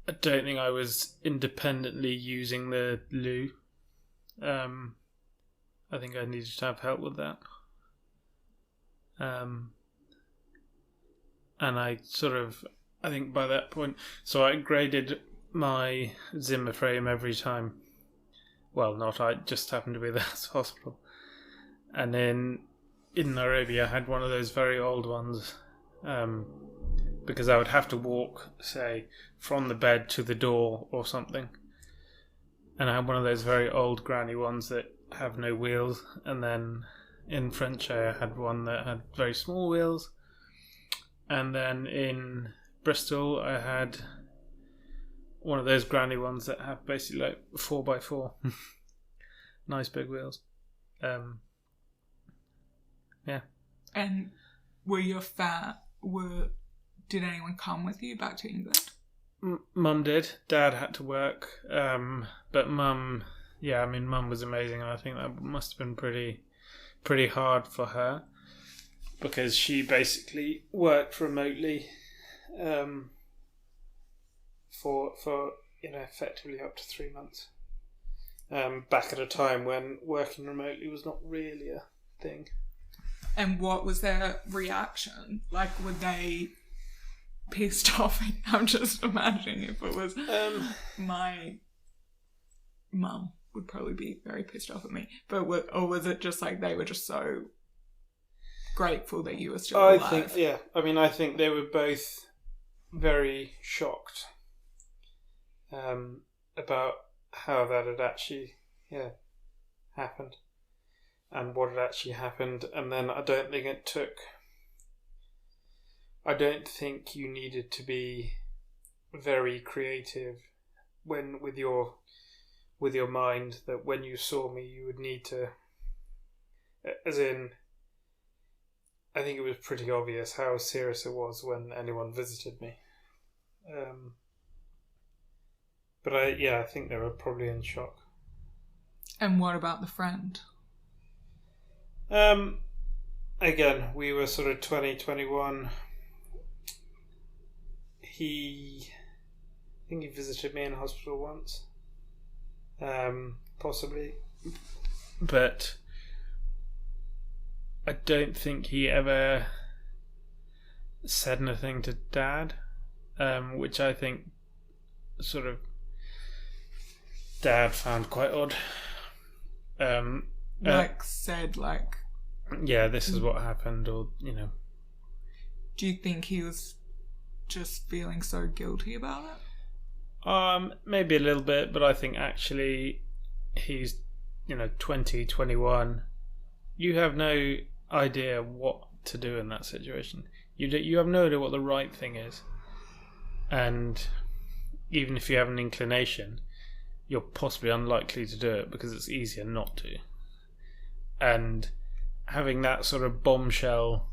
I don't think I was independently using the loo. I think I needed to have help with that. And I think by that point, so I graded my Zimmer frame every time. Well, I just happened to be at the hospital. And then in Nairobi, I had one of those very old ones, because I would have to walk, say, from the bed to the door or something. And I had one of those very old granny ones that have no wheels. And then in Frenchay, I had one that had very small wheels. And then in Bristol, I had one of those granny ones that have basically like 4x4. Nice big wheels. Yeah. And did anyone come with you back to England? Mum did. Dad had to work. But Mum was amazing, and I think that must have been pretty hard for her, because she basically worked remotely for effectively up to 3 months. Back at a time when working remotely was not really a thing. And what was their reaction? Like, were they pissed off? I'm just imagining if it was my mum would probably be very pissed off at me. Or was it just like they were just so grateful that you were still alive? I think they were both very shocked about how that had actually happened and what had actually happened. And then I don't think you needed to be very creative with your mind, that when you saw me you would need to, as in, I think it was pretty obvious how serious it was when anyone visited me. But I think they were probably in shock. And what about the friend? Again, we were sort of 20, 21. I think he visited me in hospital once. Possibly. But I don't think he ever said anything to Dad, which I think sort of Dad found quite odd. Yeah, this is what happened, or, Do you think he was just feeling so guilty about it? Maybe a little bit, but I think actually he's, 20, 21. You have no idea what to do in that situation. You have no idea what the right thing is. And even if you have an inclination, you're possibly unlikely to do it because it's easier not to. And having that sort of bombshell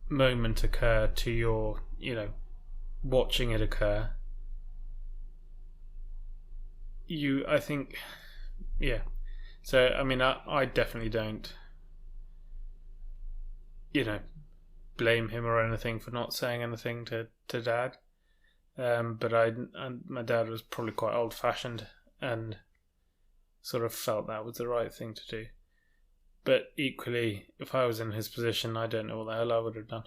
moment occur to your, watching it occur, I think, So, I definitely don't, blame him or anything for not saying anything to Dad. But my dad was probably quite old-fashioned and sort of felt that was the right thing to do. But equally, if I was in his position, I don't know what the hell I would have done.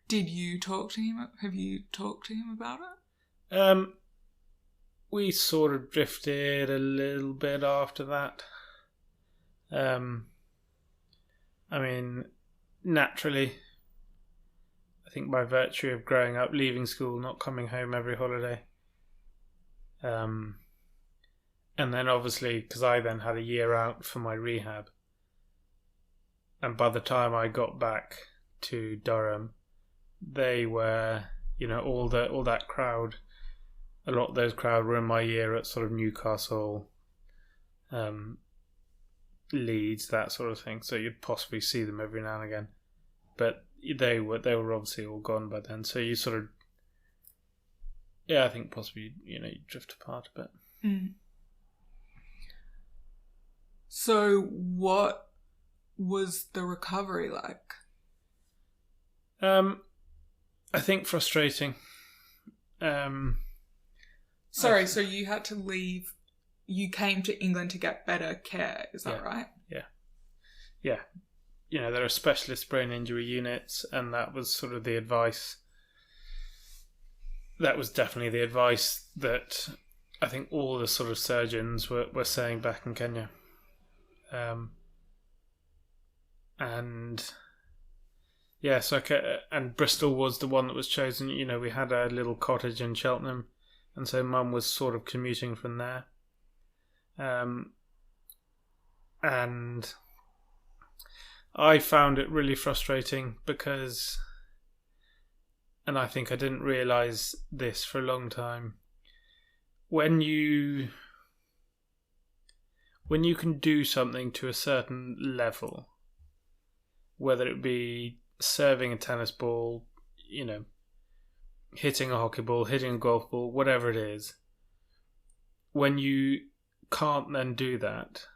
Did you talk to him? Have you talked to him about it? We sort of drifted a little bit after that. Naturally, I think by virtue of growing up, leaving school, not coming home every holiday. And then obviously, because I then had a year out for my rehab. And by the time I got back to Durham, they were, all that crowd, a lot of those crowd were in my year at sort of Newcastle, Leeds, that sort of thing. So you'd possibly see them every now and again. But they were obviously all gone by then. So you sort of, I think possibly, you drift apart a bit. Mm. So what was the recovery like? I think frustrating. Sorry, so you had to leave. You came to England to get better care, is that right? Yeah. There are specialist brain injury units, and that was sort of the advice. That was definitely the advice that I think all the sort of surgeons were saying back in Kenya. And Bristol was the one that was chosen. We had a little cottage in Cheltenham, and so Mum was sort of commuting from there. And I found it really frustrating because, and I think I didn't realise this for a long time, when you can do something to a certain level, whether it be serving a tennis ball, hitting a hockey ball, hitting a golf ball, whatever it is, when you can't then do that,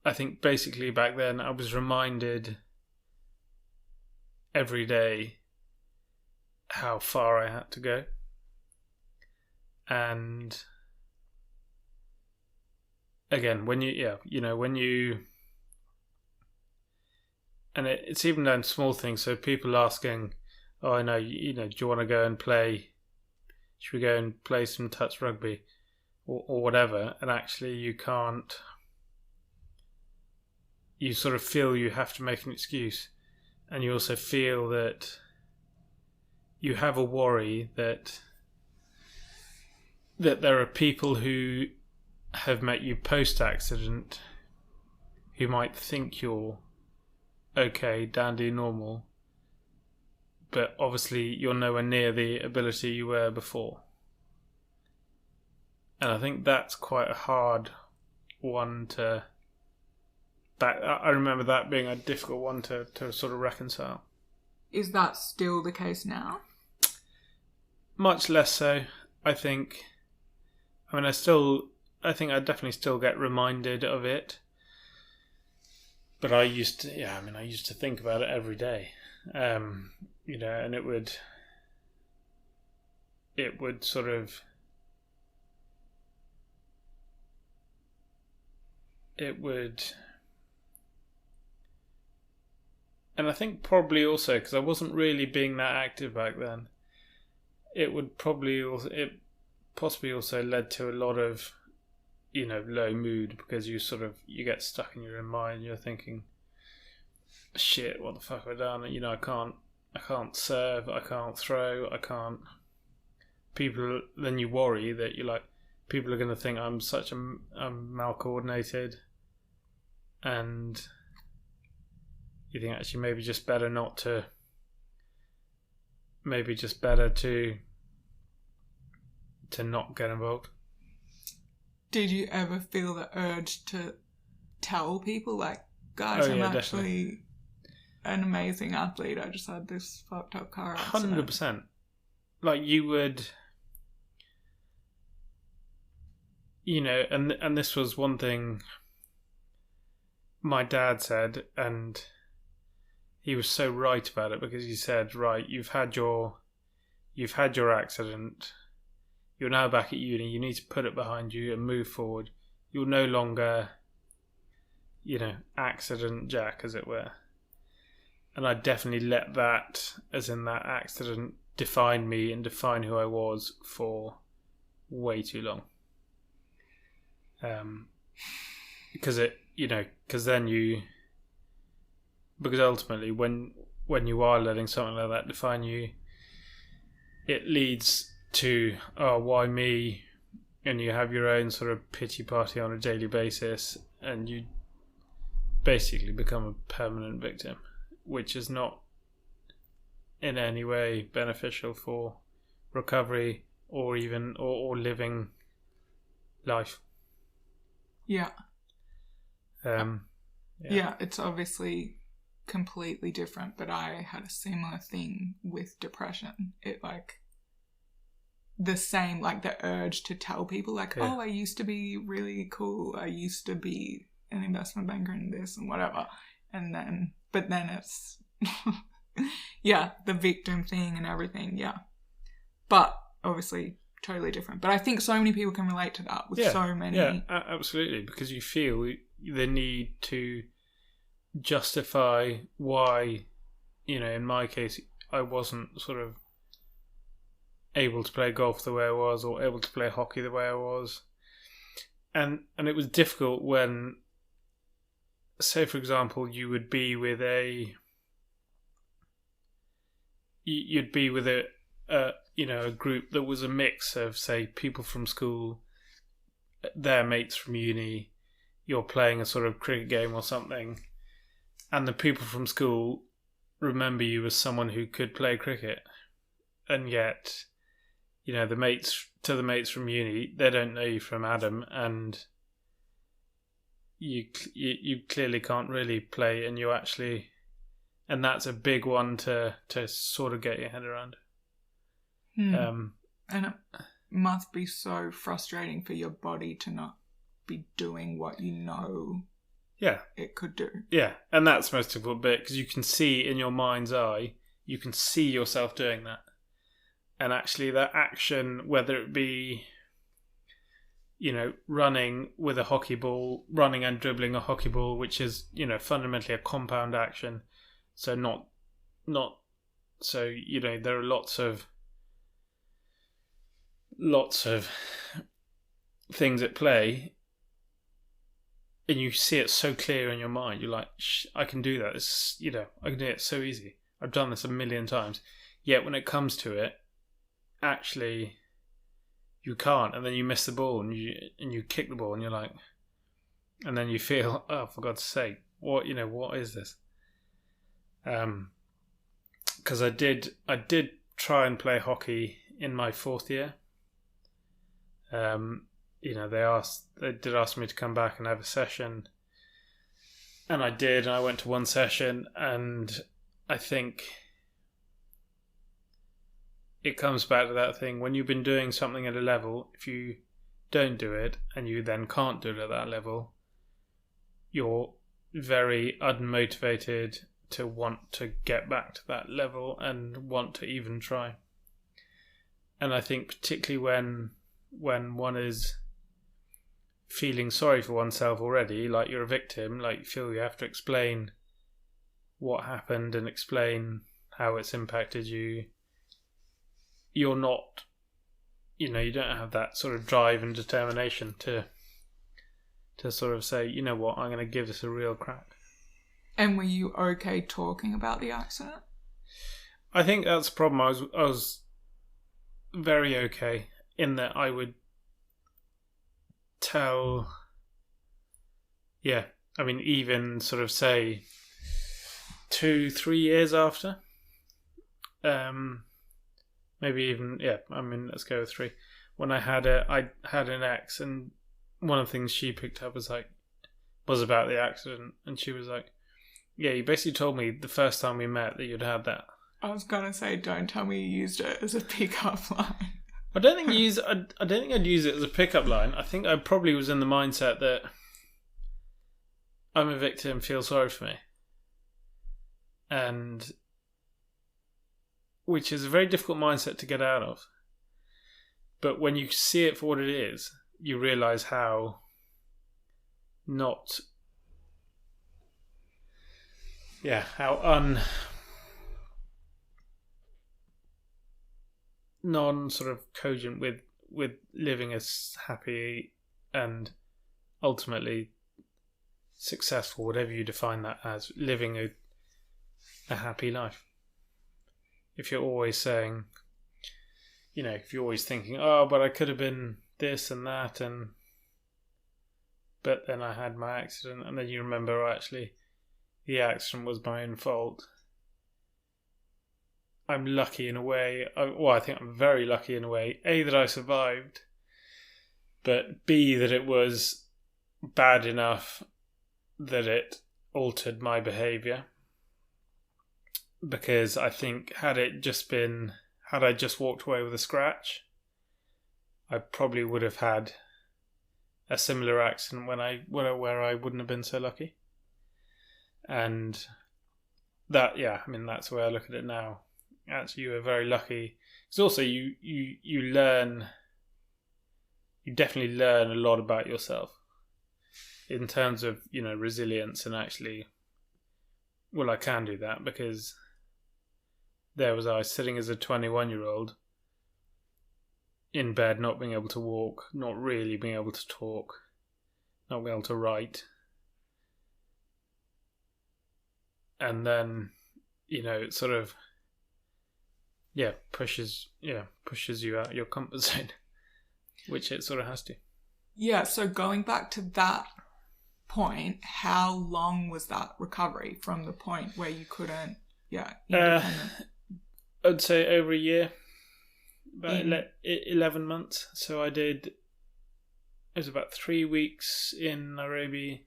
I think basically back then I was reminded every day how far I had to go. And again, when you and it's even down to small things. So people asking, "Oh, I know, do you want to go and play? Should we go and play some touch rugby or whatever?" And actually, you can't. You sort of feel you have to make an excuse, and you also feel that you have a worry that there are people who have met you post-accident who might think you're okay, dandy, normal, but obviously you're nowhere near the ability you were before. And I think that's quite a hard one to... I remember that being a difficult one to sort of reconcile. Is that still the case now? Much less so, I think. I think I definitely still get reminded of it. But I used to think about it every day. And it would sort of... And I think probably also, because I wasn't really being that active back then, it possibly also led to a lot of, low mood, because you get stuck in your own mind. You're thinking, shit, what the fuck have I done? I can't serve, I can't throw, I can't. Then you worry that people are going to think I'm mal-coordinated, and you think actually maybe just better to not get involved. Did you ever feel the urge to tell people, guys, I'm actually an amazing athlete, I just had this fucked up car accident? 100%. You would, and this was one thing my dad said, and he was so right about it, because he said, right, you've had your accident, you're now back at uni, you need to put it behind you and move forward. You're no longer, accident Jack, as it were. And I definitely let that, as in that accident, define me and define who I was for way too long. Because ultimately when you are letting something like that define you, it leads to, oh, why me? And you have your own sort of pity party on a daily basis, and you basically become a permanent victim, which is not in any way beneficial for recovery or living life. Yeah. Yeah, it's obviously completely different, but I had a similar thing with depression. It the same, like the urge to tell people like, oh, I used to be really cool. I used to be an investment banker and this and whatever. And then, but then it's, yeah, the victim thing and everything. Yeah. But obviously totally different. But I think so many people can relate to that with so many. Yeah, absolutely. Because you feel the need to justify why, in my case, I wasn't sort of able to play golf the way I was, or able to play hockey the way I was. And it was difficult when, say for example, you'd be with a group that was a mix of, say, people from school, their mates from uni, you're playing a sort of cricket game or something, and the people from school remember you as someone who could play cricket, and yet the mates from uni, they don't know you from Adam, and you clearly can't really play, and that's a big one to sort of get your head around. And it must be so frustrating for your body to not be doing what it could do. Yeah, and that's the most difficult bit, because you can see in your mind's eye, you can see yourself doing that. And actually that action, whether it be, running with a hockey ball, running and dribbling a hockey ball, which is, fundamentally a compound action. So there are lots of things at play, and you see it so clear in your mind. You're like, I can do that. I can do it so easy. I've done this a million times. Yet when it comes to it, actually you can't, and then you miss the ball, and you kick the ball, and you're like, and then you feel, oh, for God's sake, what is this? Because I did try and play hockey in my fourth year. They did ask me to come back and have a session, and I did, and I went to one session, and I think it comes back to that thing, when you've been doing something at a level, if you don't do it and you then can't do it at that level, you're very unmotivated to want to get back to that level and want to even try. And I think particularly when one is feeling sorry for oneself already, like you're a victim, like you feel you have to explain what happened and explain how it's impacted you, you're not, you don't have that sort of drive and determination to sort of say, you know what, I'm going to give this a real crack. And were you okay talking about the accident? I think that's the problem. I was very okay, in that I would tell, even sort of say 2-3 years after, maybe even, let's go with 3. When I had an ex, and one of the things she picked up was about the accident, and she was like, yeah, you basically told me the first time we met that you'd had that. I was gonna say, don't tell me you used it as a pickup line. I don't think I'd use it as a pickup line. I think I probably was in the mindset that I'm a victim, feel sorry for me. And which is a very difficult mindset to get out of. But when you see it for what it is, you realise how non sort of cogent with living a happy and ultimately successful, whatever you define that as, living a happy life. If you're always saying, if you're always thinking, oh, but I could have been this and that, but then I had my accident, and then you remember, oh, actually, the accident was my own fault. I'm lucky in a way. I think I'm very lucky in a way. A, that I survived, but B, that it was bad enough that it altered my behaviour. Because I think had I just walked away with a scratch, I probably would have had a similar accident where I wouldn't have been so lucky. And that, that's the way I look at it now. Actually, you were very lucky. Because also you learn, you definitely learn a lot about yourself in terms of, resilience, and actually, well, I can do that because there was I sitting as a 21-year-old in bed, not being able to walk, not really being able to talk, not being able to write. And then, it sort of, pushes you out of your comfort zone, which it sort of has to. Yeah, so going back to that point, how long was that recovery from the point where you couldn't, independent? I'd say over a year, about 11 months. So it was about 3 weeks in Nairobi,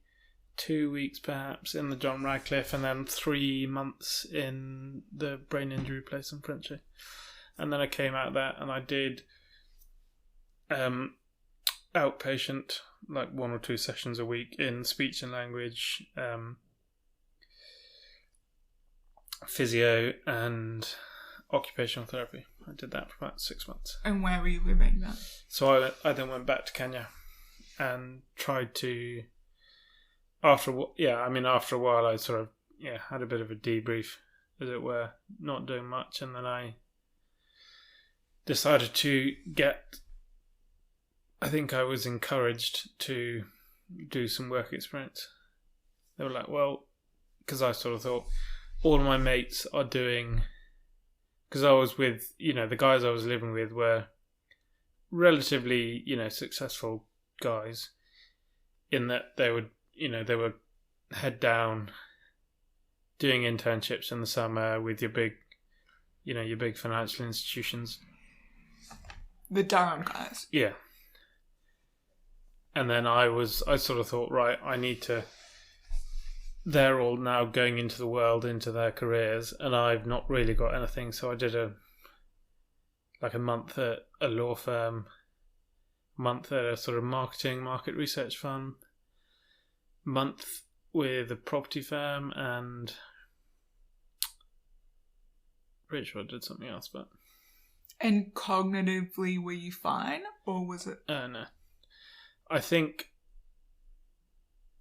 2 weeks perhaps in the John Radcliffe, and then 3 months in the brain injury place in Frenchy. And then I came out of that and I did outpatient, like 1 or 2 sessions a week in speech and language, physio and occupational therapy. I did that for about 6 months. And where were you living then? So I then went back to Kenya and tried to, after a while I sort of had a bit of a debrief, as it were, not doing much, and then I decided to I think I was encouraged to do some work experience. They were like, well, because I sort of thought all of my mates are doing, because I was with, the guys I was living with were relatively, successful guys in that they would, they were head down doing internships in the summer with your big financial institutions. The Durham guys. Yeah. And then I sort of thought, right, they're all now going into the world, into their careers, and I've not really got anything. So I did a month at a law firm, month at a sort of market research firm, month with a property firm, and pretty sure I did something else, but. And cognitively, were you fine, or was it? No. I think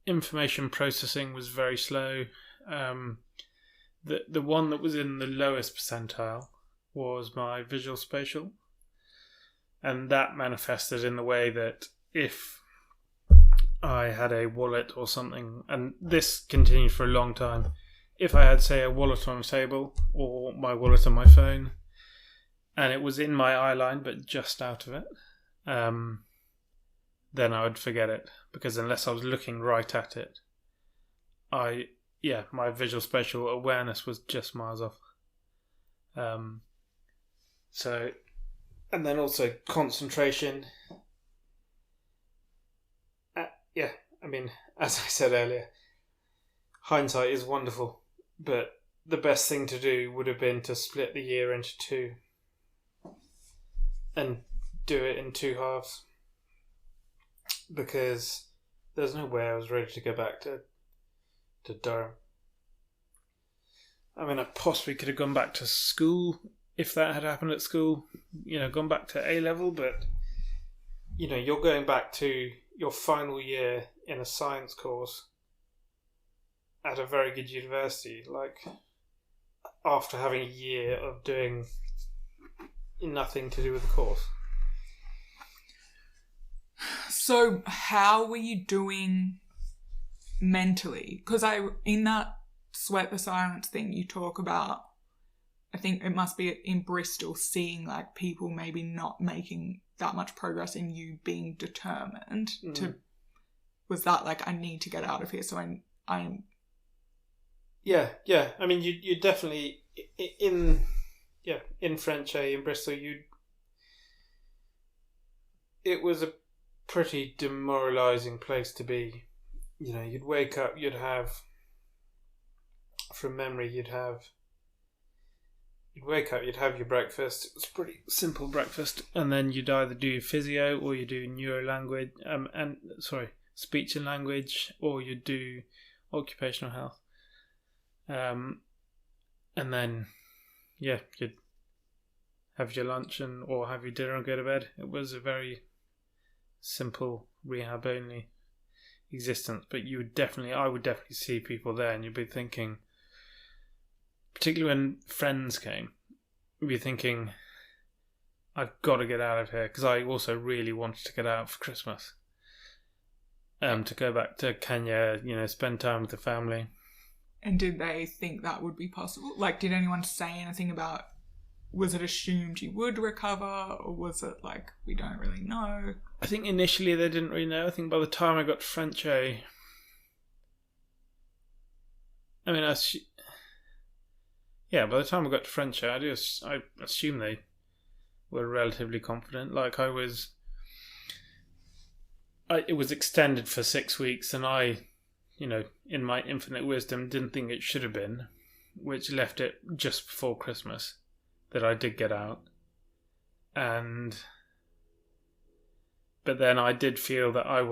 information processing was very slow. The one that was in the lowest percentile was my visual spatial, and that manifested in the way that if I had a wallet or something, and this continued for a long time, if I had, say, a wallet on a table or my wallet on my phone, and it was in my eye line but just out of it, then I would forget it, because unless I was looking right at it, my visual spatial awareness was just miles off. So, and then also concentration. As I said earlier, hindsight is wonderful, but the best thing to do would have been to split the year into 2 and do it in 2 halves, because there's no way I was ready to go back to Durham. I possibly could have gone back to school if that had happened at school, gone back to A level, but you're going back to your final year in a science course at a very good university, after having a year of doing nothing to do with the course. So how were you doing mentally? Because in that Sweat the Silence thing, you talk about, I think it must be in Bristol, seeing people maybe not making that much progress in you being determined to, was that I need to get out of here, so I'm Yeah. You definitely in French in Bristol, it was a pretty demoralising place to be. You'd wake up, you'd have, from memory, you'd wake up, you'd have your breakfast. It was a pretty simple breakfast, and then you'd either do physio or you do neuro-language, speech and language, or you'd do occupational health. And then, you'd have your lunch or have your dinner and go to bed. It was a very simple rehab only existence, but I would definitely see people there, and you'd be thinking, particularly when friends came, you'd be thinking, I've got to get out of here, because I also really wanted to get out for Christmas, to go back to Kenya, spend time with the family. And did they think that would be possible? Like, did anyone say anything about, was it assumed you would recover, or was it like, we don't really know? I think initially they didn't really know. I think by the time I got to French-A, by the time I got to French-A, I assume they were relatively confident. Like, it was extended for 6 weeks, and I, in my infinite wisdom, didn't think it should have been, which left it just before Christmas that I did get out. But then I did feel that I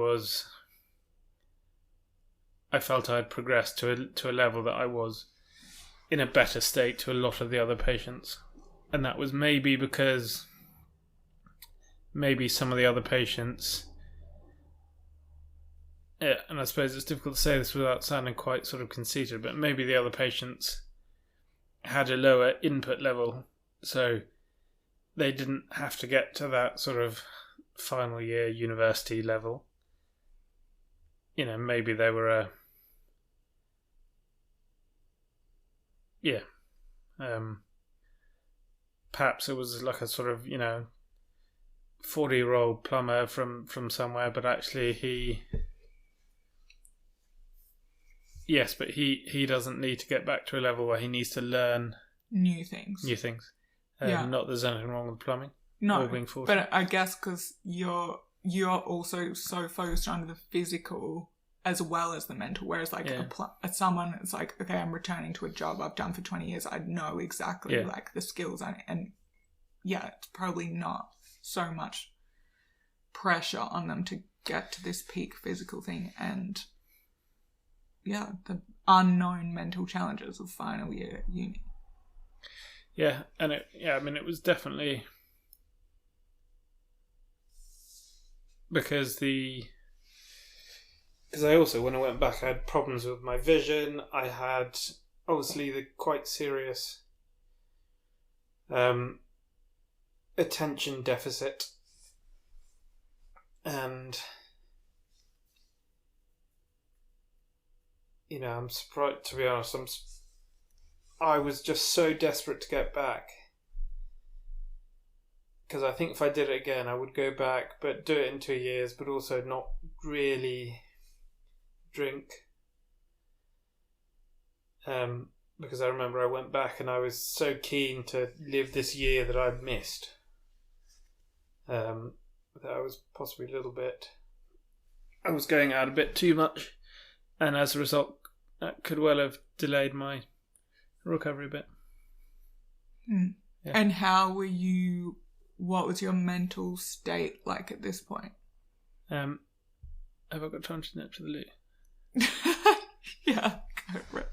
felt I had progressed to a level that I was in a better state to a lot of the other patients. And that was maybe because some of the other patients, and I suppose it's difficult to say this without sounding quite sort of conceited, but maybe the other patients had a lower input level, so they didn't have to get to that sort of final year university level. Maybe they were perhaps it was like a sort of 40-year-old plumber from somewhere, but actually he doesn't need to get back to a level where he needs to learn new things. Not there's anything wrong with plumbing. No, but I guess because you're also so focused on the physical as well as the mental, whereas like someone, it's like, okay, I'm returning to a job I've done for 20 years. I know exactly like the skills and it's probably not so much pressure on them to get to this peak physical thing, and the unknown mental challenges of final year uni. Yeah, and it was definitely because I also, when I went back, I had problems with my vision. I had obviously the quite serious attention deficit, and I'm surprised, to be honest. I was just so desperate to get back, because I think if I did it again, I would go back, but do it in 2 years, but also not really drink. Because I remember I went back and I was so keen to live this year that I'd missed. That I was possibly I was going out a bit too much, and as a result, that could well have delayed my recovery a bit. Yeah. And how were you? What was your mental state like at this point? Have I got time to nip to the loo? Yeah, go for it.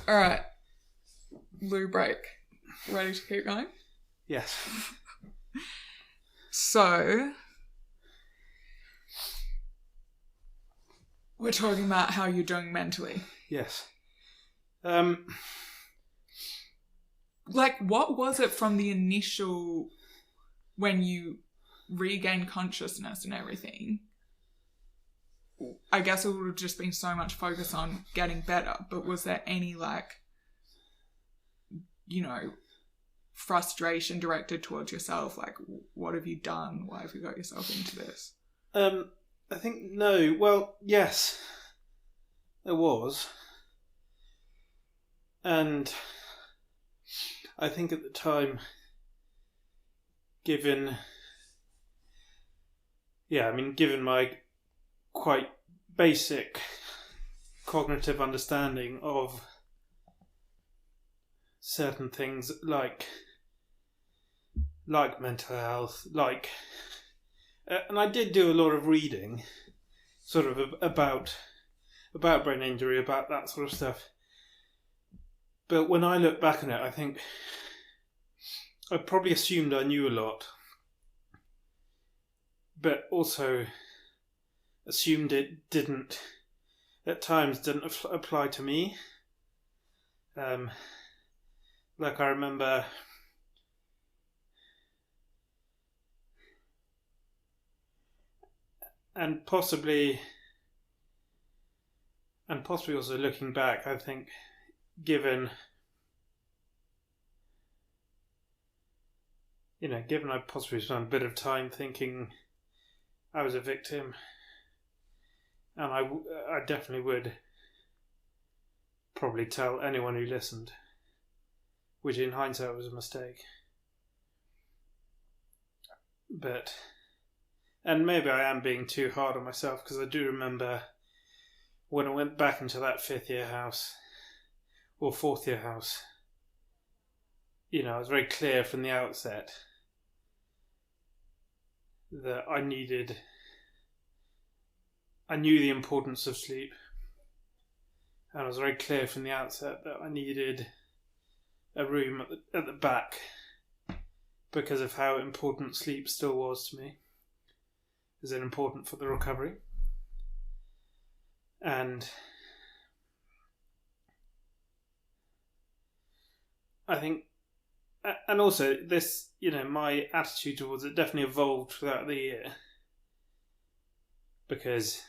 All right. Loo break. Ready to keep going? Yes. So, we're talking about how you're doing mentally. Yes. Like, what was it from the initial, when you regained consciousness and everything? I guess it would have just been so much focus on getting better, but was there any, like, you know, frustration directed towards yourself? Like, what have you done? Why have you got yourself into this? I think no. Well, yes, there was. And I think at the time, given my quite basic cognitive understanding of certain things like mental health, and I did do a lot of reading, sort of about brain injury, about that sort of stuff. But when I look back on it, I think I probably assumed I knew a lot, but also assumed it didn't, at times, didn't apply to me. Like I remember and possibly also looking back, I think, given I possibly spent a bit of time thinking I was a victim, and I definitely would probably tell anyone who listened, which in hindsight was a mistake. And maybe I am being too hard on myself, because I do remember when I went back into that 5th year house, or 4th year house, I was very clear from the outset that I knew the importance of sleep, and I was very clear from the outset that I needed a room at the back because of how important sleep still was to me. Is it important for the recovery? And I think, and also this, my attitude towards it definitely evolved throughout the year, because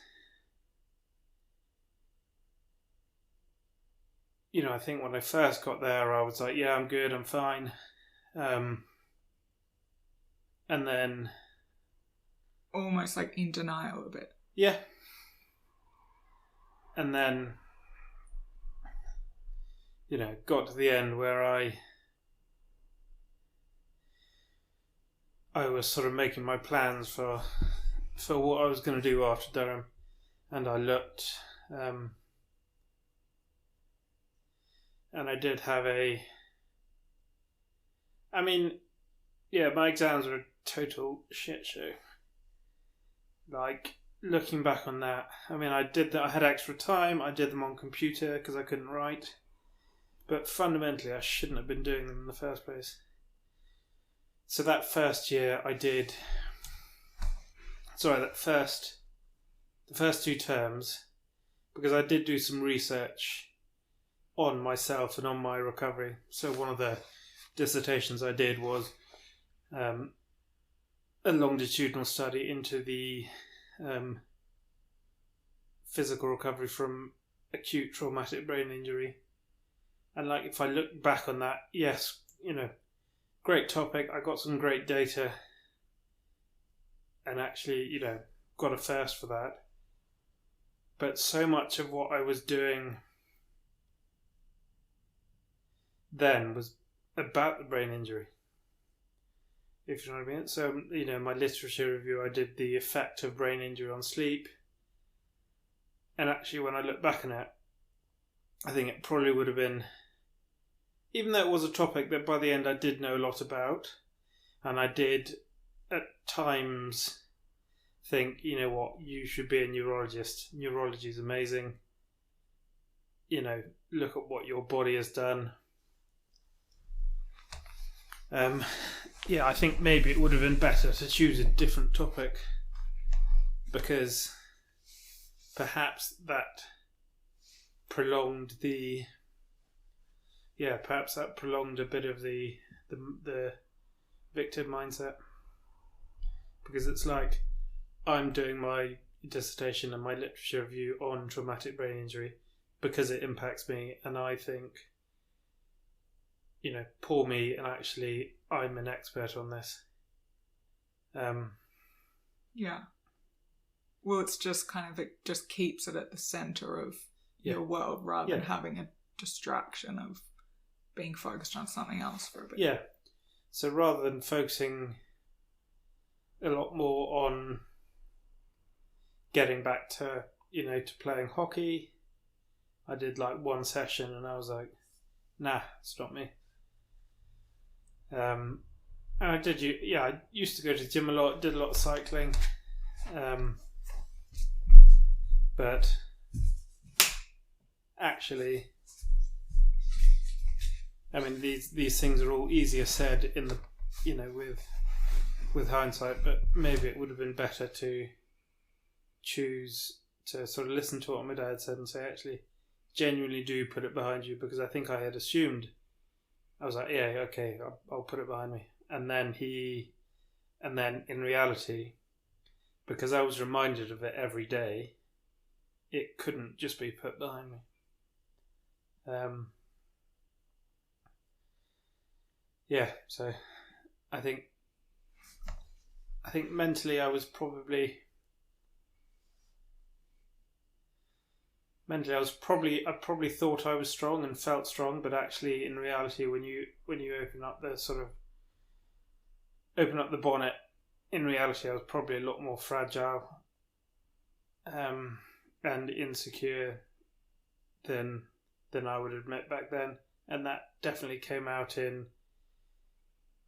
I think when I first got there, I was like, yeah, I'm good, I'm fine. And then almost like in denial a bit. Yeah. And then, got to the end where I was sort of making my plans for what I was going to do after Durham, and I looked, and I did have my exams were a total shit show. Like, looking back on that, I had extra time, I did them on computer because I couldn't write, but fundamentally I shouldn't have been doing them in the first place. So that first year the first 2 terms, because I did do some research on myself and on my recovery. So one of the dissertations I did was a longitudinal study into the physical recovery from acute traumatic brain injury. And if I look back on that, yes, great topic. I got some great data and actually, got a first for that. But so much of what I was doing then was about the brain injury, if you know what I mean. So, my literature review, I did the effect of brain injury on sleep. And actually, when I look back on it, I think it probably would have been, even though it was a topic that by the end I did know a lot about, and I did at times think, you should be a neurologist. Neurology is amazing. look at what your body has done. I think maybe it would have been better to choose a different topic, because perhaps that prolonged a bit of the victim mindset, because it's like I'm doing my dissertation and my literature review on traumatic brain injury because it impacts me, and I think, poor me, and actually I'm an expert on this. Yeah. Well, it's just it just keeps it at the centre of your world rather than having a distraction of being focused on something else for a bit. Yeah. So rather than focusing a lot more on getting back to, to playing hockey, I did like one session and I was like, nah, it's not me. And I used to go to the gym a lot, did a lot of cycling. But actually, I mean, these things are all easier said in the, with hindsight, but maybe it would have been better to choose to sort of listen to what my dad said and say, actually, genuinely do put it behind you, because I think I had assumed, I was like, yeah, okay, I'll put it behind me. And then in reality, because I was reminded of it every day, it couldn't just be put behind me. So I think mentally I probably thought I was strong and felt strong, but actually in reality when you open up the bonnet, in reality I was probably a lot more fragile and insecure than I would admit back then, and that definitely came out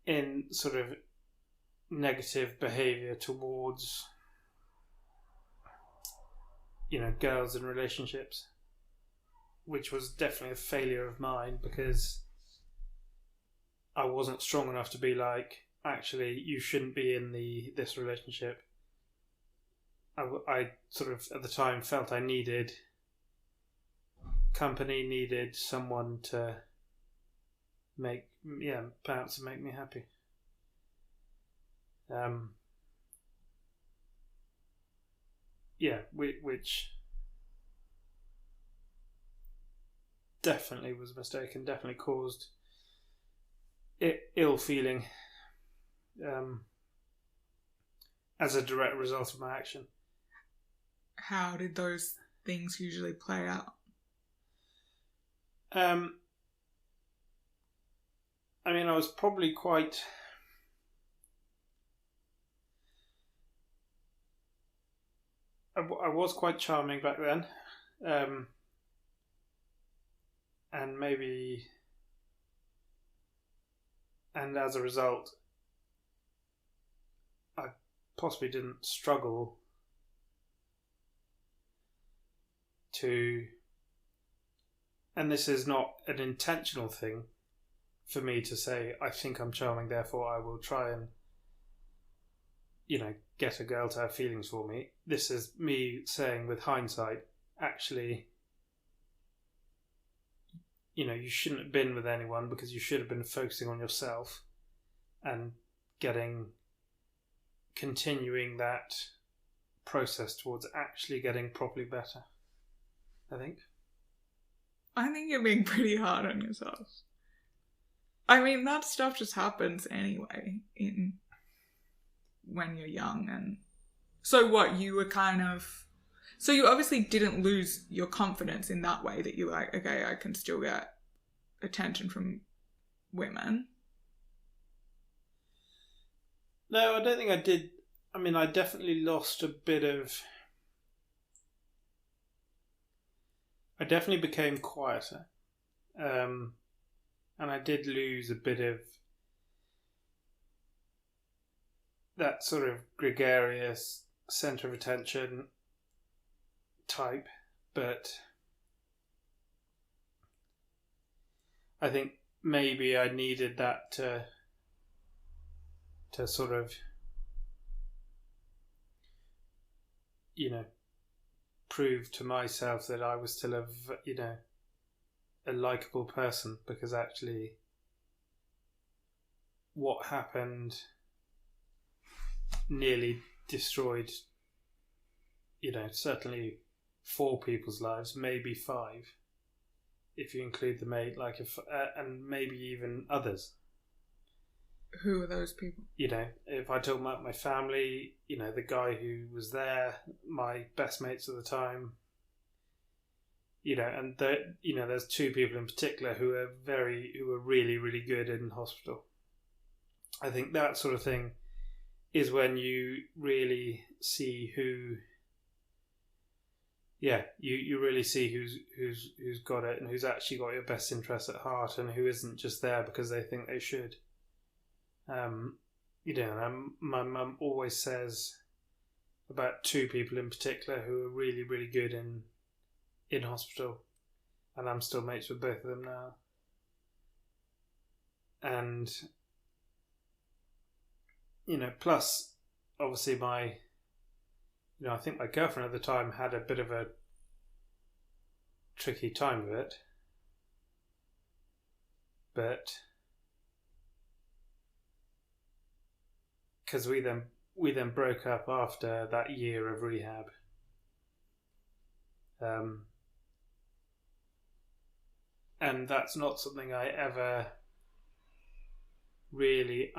in sort of negative behaviour towards girls in relationships, which was definitely a failure of mine, because I wasn't strong enough to be like, actually you shouldn't be in this relationship. I sort of at the time felt I needed company, needed someone to make me happy. Which definitely was a mistake and definitely caused ill feeling as a direct result of my action. How did those things usually play out? I mean, I was probably quite... I was quite charming back then. And maybe... And as a result, I possibly didn't struggle to... And this is not an intentional thing for me to say, I think I'm charming, therefore I will try and, get a girl to have feelings for me. This is me saying with hindsight, actually, you shouldn't have been with anyone, because you should have been focusing on yourself and continuing that process towards actually getting properly better, I think. I think you're being pretty hard on yourself. I mean, that stuff just happens anyway when you're young. And so what, you were so you obviously didn't lose your confidence in that way, that you're like, okay, I can still get attention from women. No, I don't think I did. I mean, I definitely lost a bit of... I definitely became quieter. And I did lose a bit of that sort of gregarious, centre of attention type. But I think maybe I needed that to sort of, prove to myself that I was still a likable person, because actually what happened nearly destroyed, certainly 4 people's lives, maybe 5, if you include the mate, and maybe even others. Who are those people? If I talk about my family, the guy who was there, my best mates at the time, and there's 2 people in particular who were really, really good in hospital. I think that sort of thing is when you really see who, you really see who's got it and who's actually got your best interests at heart, and who isn't just there because they think they should. My mum always says about 2 people in particular who are really, really good in hospital, and I'm still mates with both of them now. And plus obviously I think my girlfriend at the time had a bit of a tricky time of it, but because we then broke up after that year of rehab. And that's not something I ever really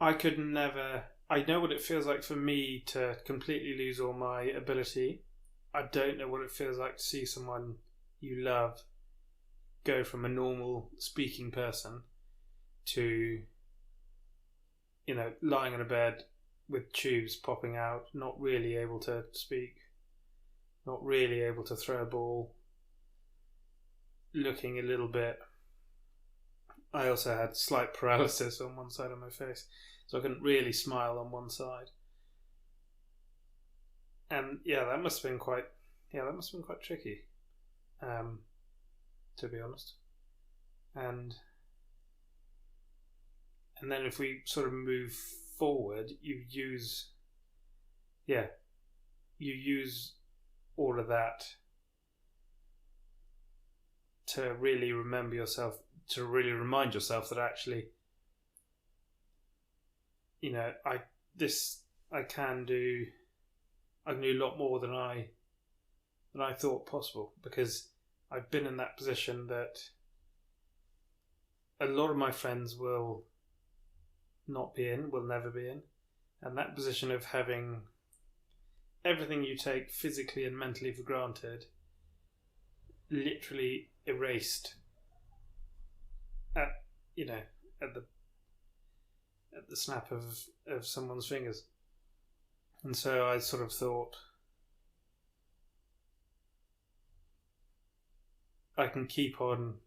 I could never. I know what it feels like for me to completely lose all my ability. I don't know what it feels like to see someone you love go from a normal speaking person to, lying in a bed with tubes popping out, not really able to speak, not really able to throw a ball, looking a little bit. I also had slight paralysis on one side of my face, so I couldn't really smile on one side. And that must have been quite tricky, to be honest. And then if we sort of move forward, you use all of that to really remind yourself that actually, I can do a lot more than I thought possible, because I've been in that position that a lot of my friends will never be in, and that position of having everything you take physically and mentally for granted literally erased at the snap of someone's fingers. And so I sort of thought, I can keep on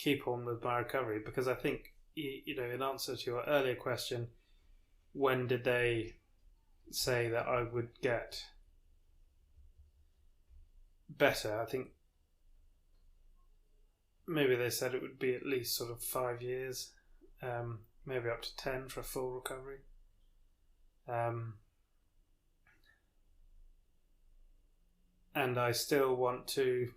with my recovery, because I think, in answer to your earlier question, when did they say that I would get better? I think maybe they said it would be at least sort of 5 years, maybe up to 10 for a full recovery. And I still want to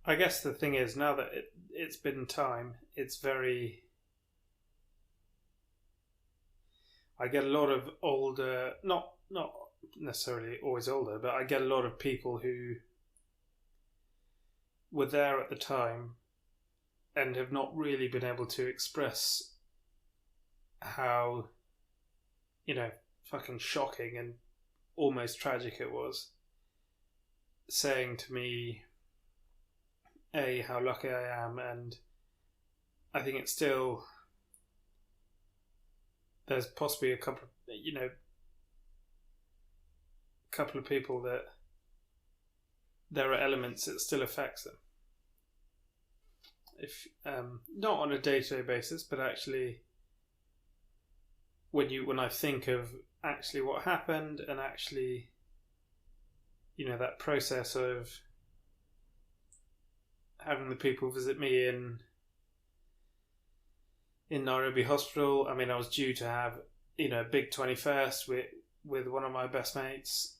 I guess the thing is, now that it's been time, it's very... I get a lot of older, not necessarily always older, but I get a lot of people who were there at the time and have not really been able to express how, fucking shocking and almost tragic it was, saying to me, how lucky I am, and I think it's still... There's possibly a couple of people that there are elements that still affects them. If not on a day-to-day basis, but actually when I think of actually what happened, and actually, that process of having the people visit me in Nairobi hospital. I mean, I was due to have, a big 21st with one of my best mates,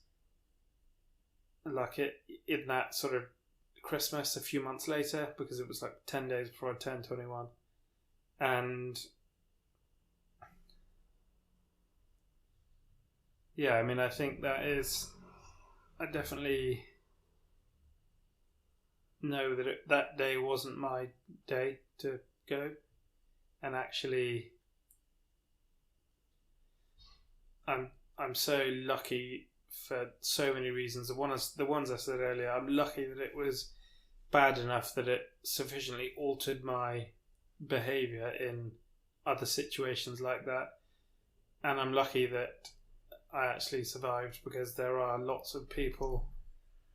like in that sort of Christmas a few months later, because it was like 10 days before I turned 21. And yeah, I mean, I think I definitely know that that day wasn't my day to go. And actually, I'm so lucky for so many reasons. The ones I said earlier, I'm lucky that it was bad enough that it sufficiently altered my behaviour in other situations like that. And I'm lucky that I actually survived, because there are lots of people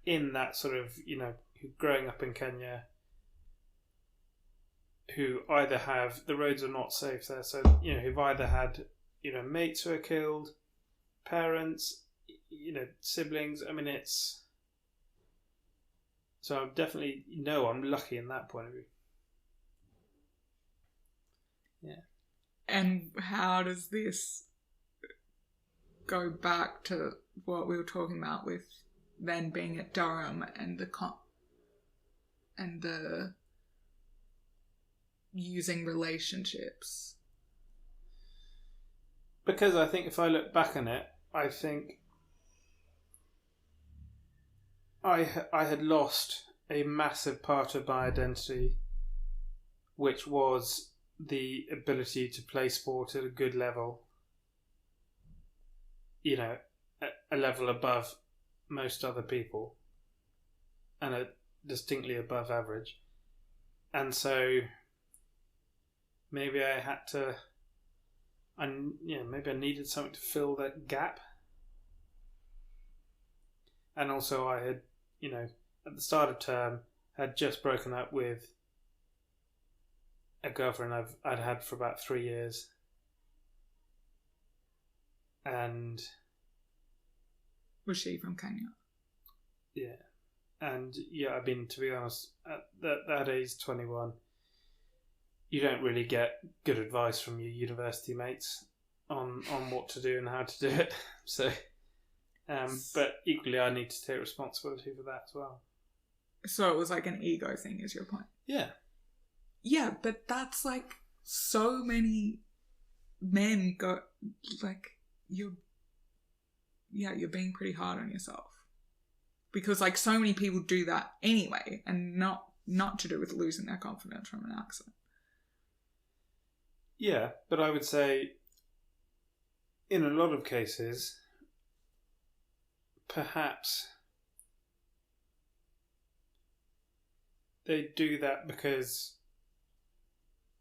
in that sort of, growing up in Kenya, who either have, the roads are not safe there, so, who've either had, mates who are killed, parents, siblings. I mean, so I'm definitely, I'm lucky in that point of view. Yeah. And how does this go back to what we were talking about with then being at Durham and the using relationships? Because I think if I look back on it, I think I had lost a massive part of my identity, which was the ability to play sport at a good level, a level above most other people, and a distinctly above average. And so maybe I had to, maybe I needed something to fill that gap. And also I had, at the start of term, had just broken up with a girlfriend I'd had for about 3 years. And was she from Kenya? Yeah. And yeah, I mean, to be honest, at that age, 21, you don't really get good advice from your university mates on what to do and how to do it. So, but equally, I need to take responsibility for that as well. So it was like an ego thing, is your point? Yeah. Yeah, but that's like so many men go, like, you're being pretty hard on yourself. Because like so many people do that anyway, and not to do with losing their confidence from an accident. Yeah, but I would say in a lot of cases, perhaps they do that because,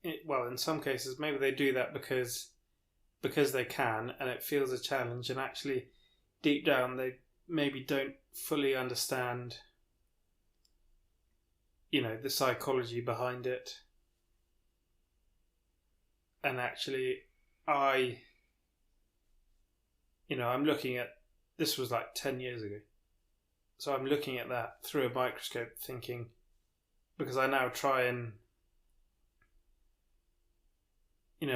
in some cases, maybe they do that because they can, and it feels a challenge, and actually deep down they maybe don't fully understand, the psychology behind it. And actually, I'm looking at, this was like 10 years ago. So I'm looking at that through a microscope thinking, because I now try and,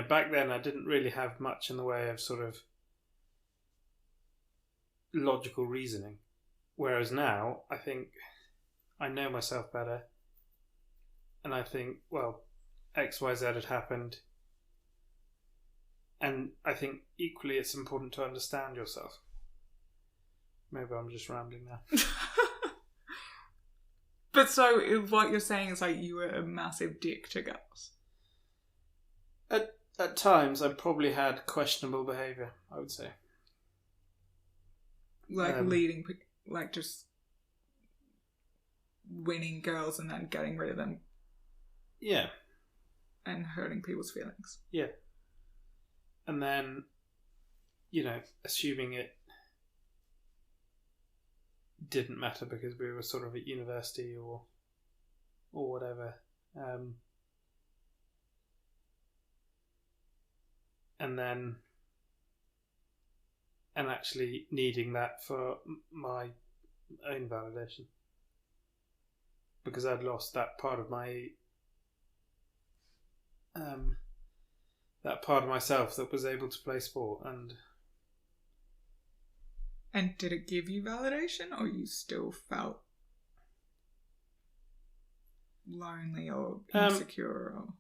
back then I didn't really have much in the way of sort of logical reasoning. Whereas now, I think I know myself better. And I think, well, X, Y, Z had happened. And I think equally it's important to understand yourself. Maybe I'm just rambling now. But so what you're saying is like you were a massive dick to girls? At times I probably had questionable behaviour, I would say. Like leading, like just winning girls and then getting rid of them. Yeah. And hurting people's feelings. Yeah. And then, assuming it didn't matter because we were sort of at university or whatever. And then and actually needing that for my own validation, because I'd lost that part of my that part of myself that was able to play sport. And did it give you validation, or you still felt lonely or insecure? Or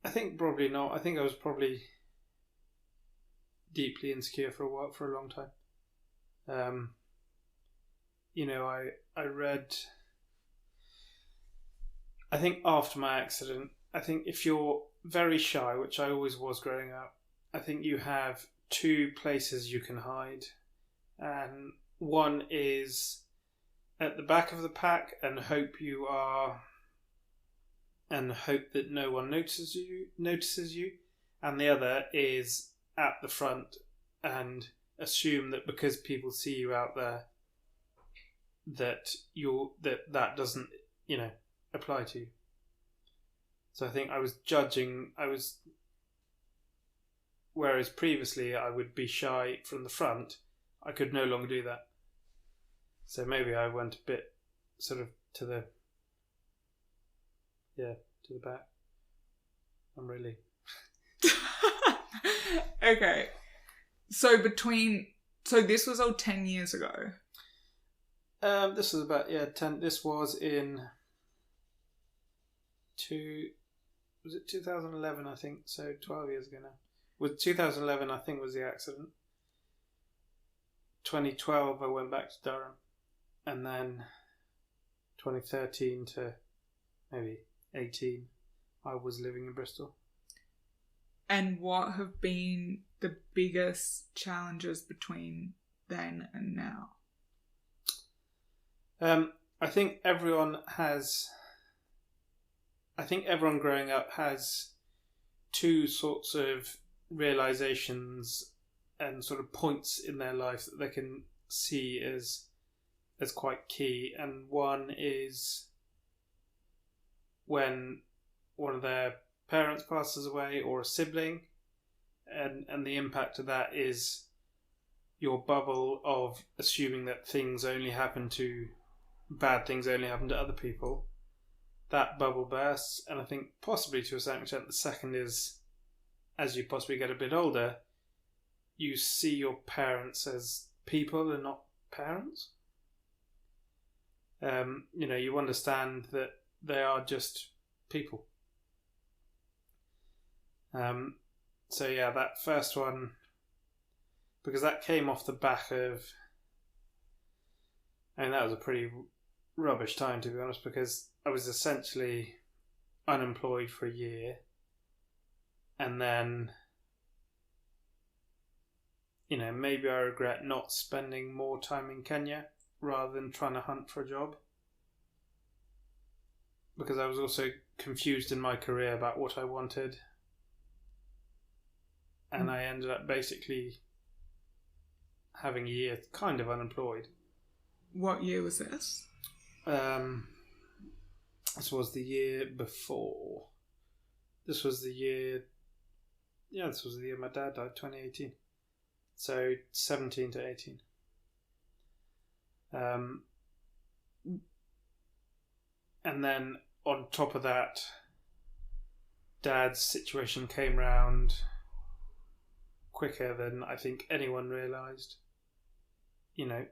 I think probably not. I think I was probably deeply insecure for a long time. I read. I think after my accident, I think if you're very shy, which I always was growing up, I think you have two places you can hide, and one is at the back of the pack and hope that no one notices you, and the other is at the front and assume that because people see you out there that that doesn't apply to you. So I think whereas previously I would be shy from the front, I could no longer do that. So maybe I went a bit sort of to the back. I'm really... Okay. So this was all 10 years ago? This was about 10. This was in 2011, I think. So 12 years ago now. With 2011, I think, was the accident. 2012, I went back to Durham, and then 2013 to maybe 18, I was living in Bristol. And what have been the biggest challenges between then and now? I think everyone growing up has two sorts of realizations and sort of points in their life that they can see as quite key. And one is when one of their parents passes away, or a sibling, and the impact of that is your bubble of assuming that bad things only happen to other people. That bubble bursts, and I think possibly to a certain extent the second is, as you possibly get a bit older, you see your parents as people and not parents. You understand that they are just people. That first one, because that came off the back of, that was a pretty rubbish time, to be honest, because I was essentially unemployed for a year, and then maybe I regret not spending more time in Kenya rather than trying to hunt for a job, because I was also confused in my career about what I wanted, and I ended up basically having a year kind of unemployed. What year was this? This was the year before. This was the year my dad died, 2018. So 17 to 18. And then on top of that, Dad's situation came round quicker than I think anyone realised.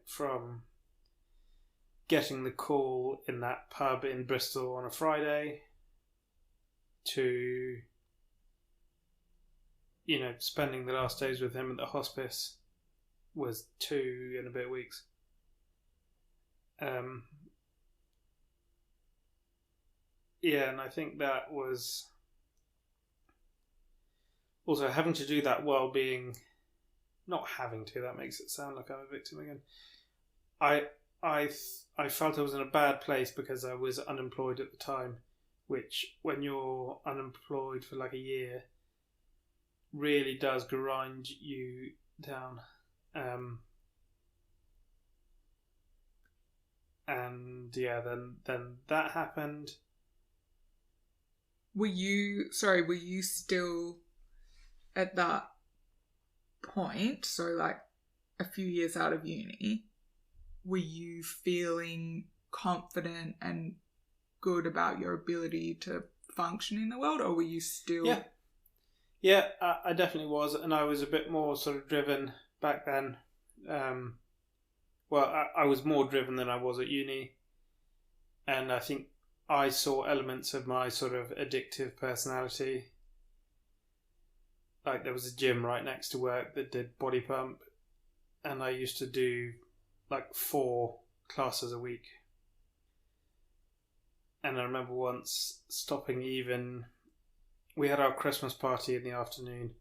From getting the call in that pub in Bristol on a Friday to spending the last days with him at the hospice was 2 and a bit weeks. And I think that was also having to do that while being, not having to, that makes it sound like I'm a victim again. I felt I was in a bad place because I was unemployed at the time, which when you're unemployed for like a year really does grind you down. Then that happened. Were you still at that point, so like a few years out of uni, were you feeling confident and good about your ability to function in the world, or were you still... Yeah, I definitely was, and I was a bit more sort of driven back then. I was more driven than I was at uni, and I think I saw elements of my sort of addictive personality. Like there was a gym right next to work that did body pump, and I used to do like 4 classes a week. And I remember once stopping even... We had our Christmas party in the afternoon.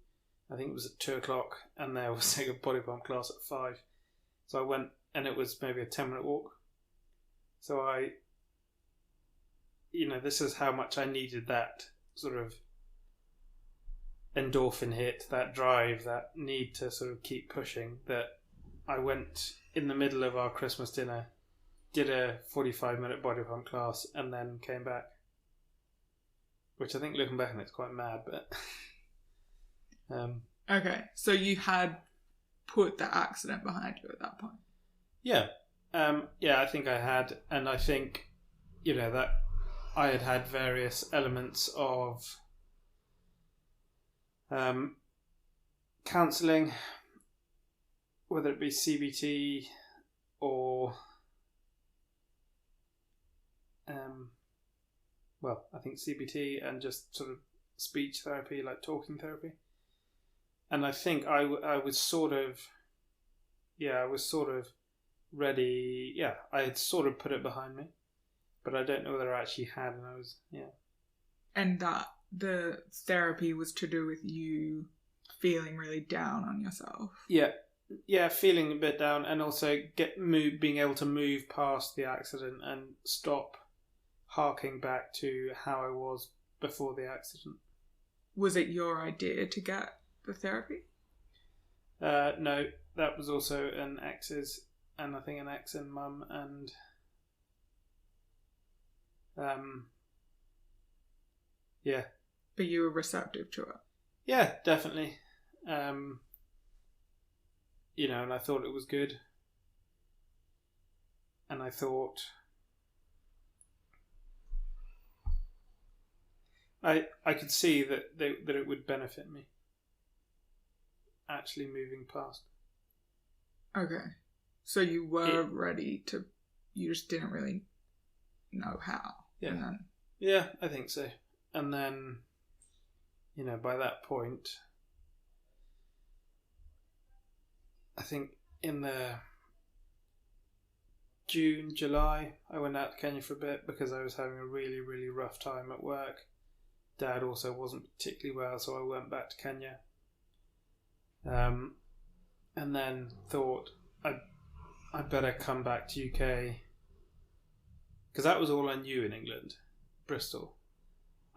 I think it was at 2 o'clock, and there was like a body pump class at 5. So I went, and it was maybe a 10-minute walk. So this is how much I needed that sort of endorphin hit, that drive, that need to sort of keep pushing, that I went in the middle of our Christmas dinner, did a 45-minute body pump class, and then came back. Which I think, looking back on it's quite mad, but... Okay, so you had put the accident behind you at that point? Yeah. I think I had. And I think, that I had various elements of counselling, whether it be CBT or... I think CBT and just sort of speech therapy, like talking therapy. And I think I was sort of ready. Yeah, I had sort of put it behind me, but I don't know whether I actually had. And I was, And that the therapy was to do with you feeling really down on yourself. Yeah, feeling a bit down, and also being able to move past the accident and stop harking back to how I was before the accident. Was it your idea to get the therapy? No, that was also an ex's, and I think an ex and mum, and But you were receptive to it? Yeah, definitely. And I thought it was good. And I thought... I could see that it would benefit me actually moving past. Okay. So you were ready to... You just didn't really know how. Yeah. And then... Yeah, I think so. And then, by that point, I think in the June, July, I went out to Kenya for a bit because I was having a really, really rough time at work. Dad also wasn't particularly well, so I went back to Kenya. And then thought I'd better come back to UK because that was all I knew in England, Bristol.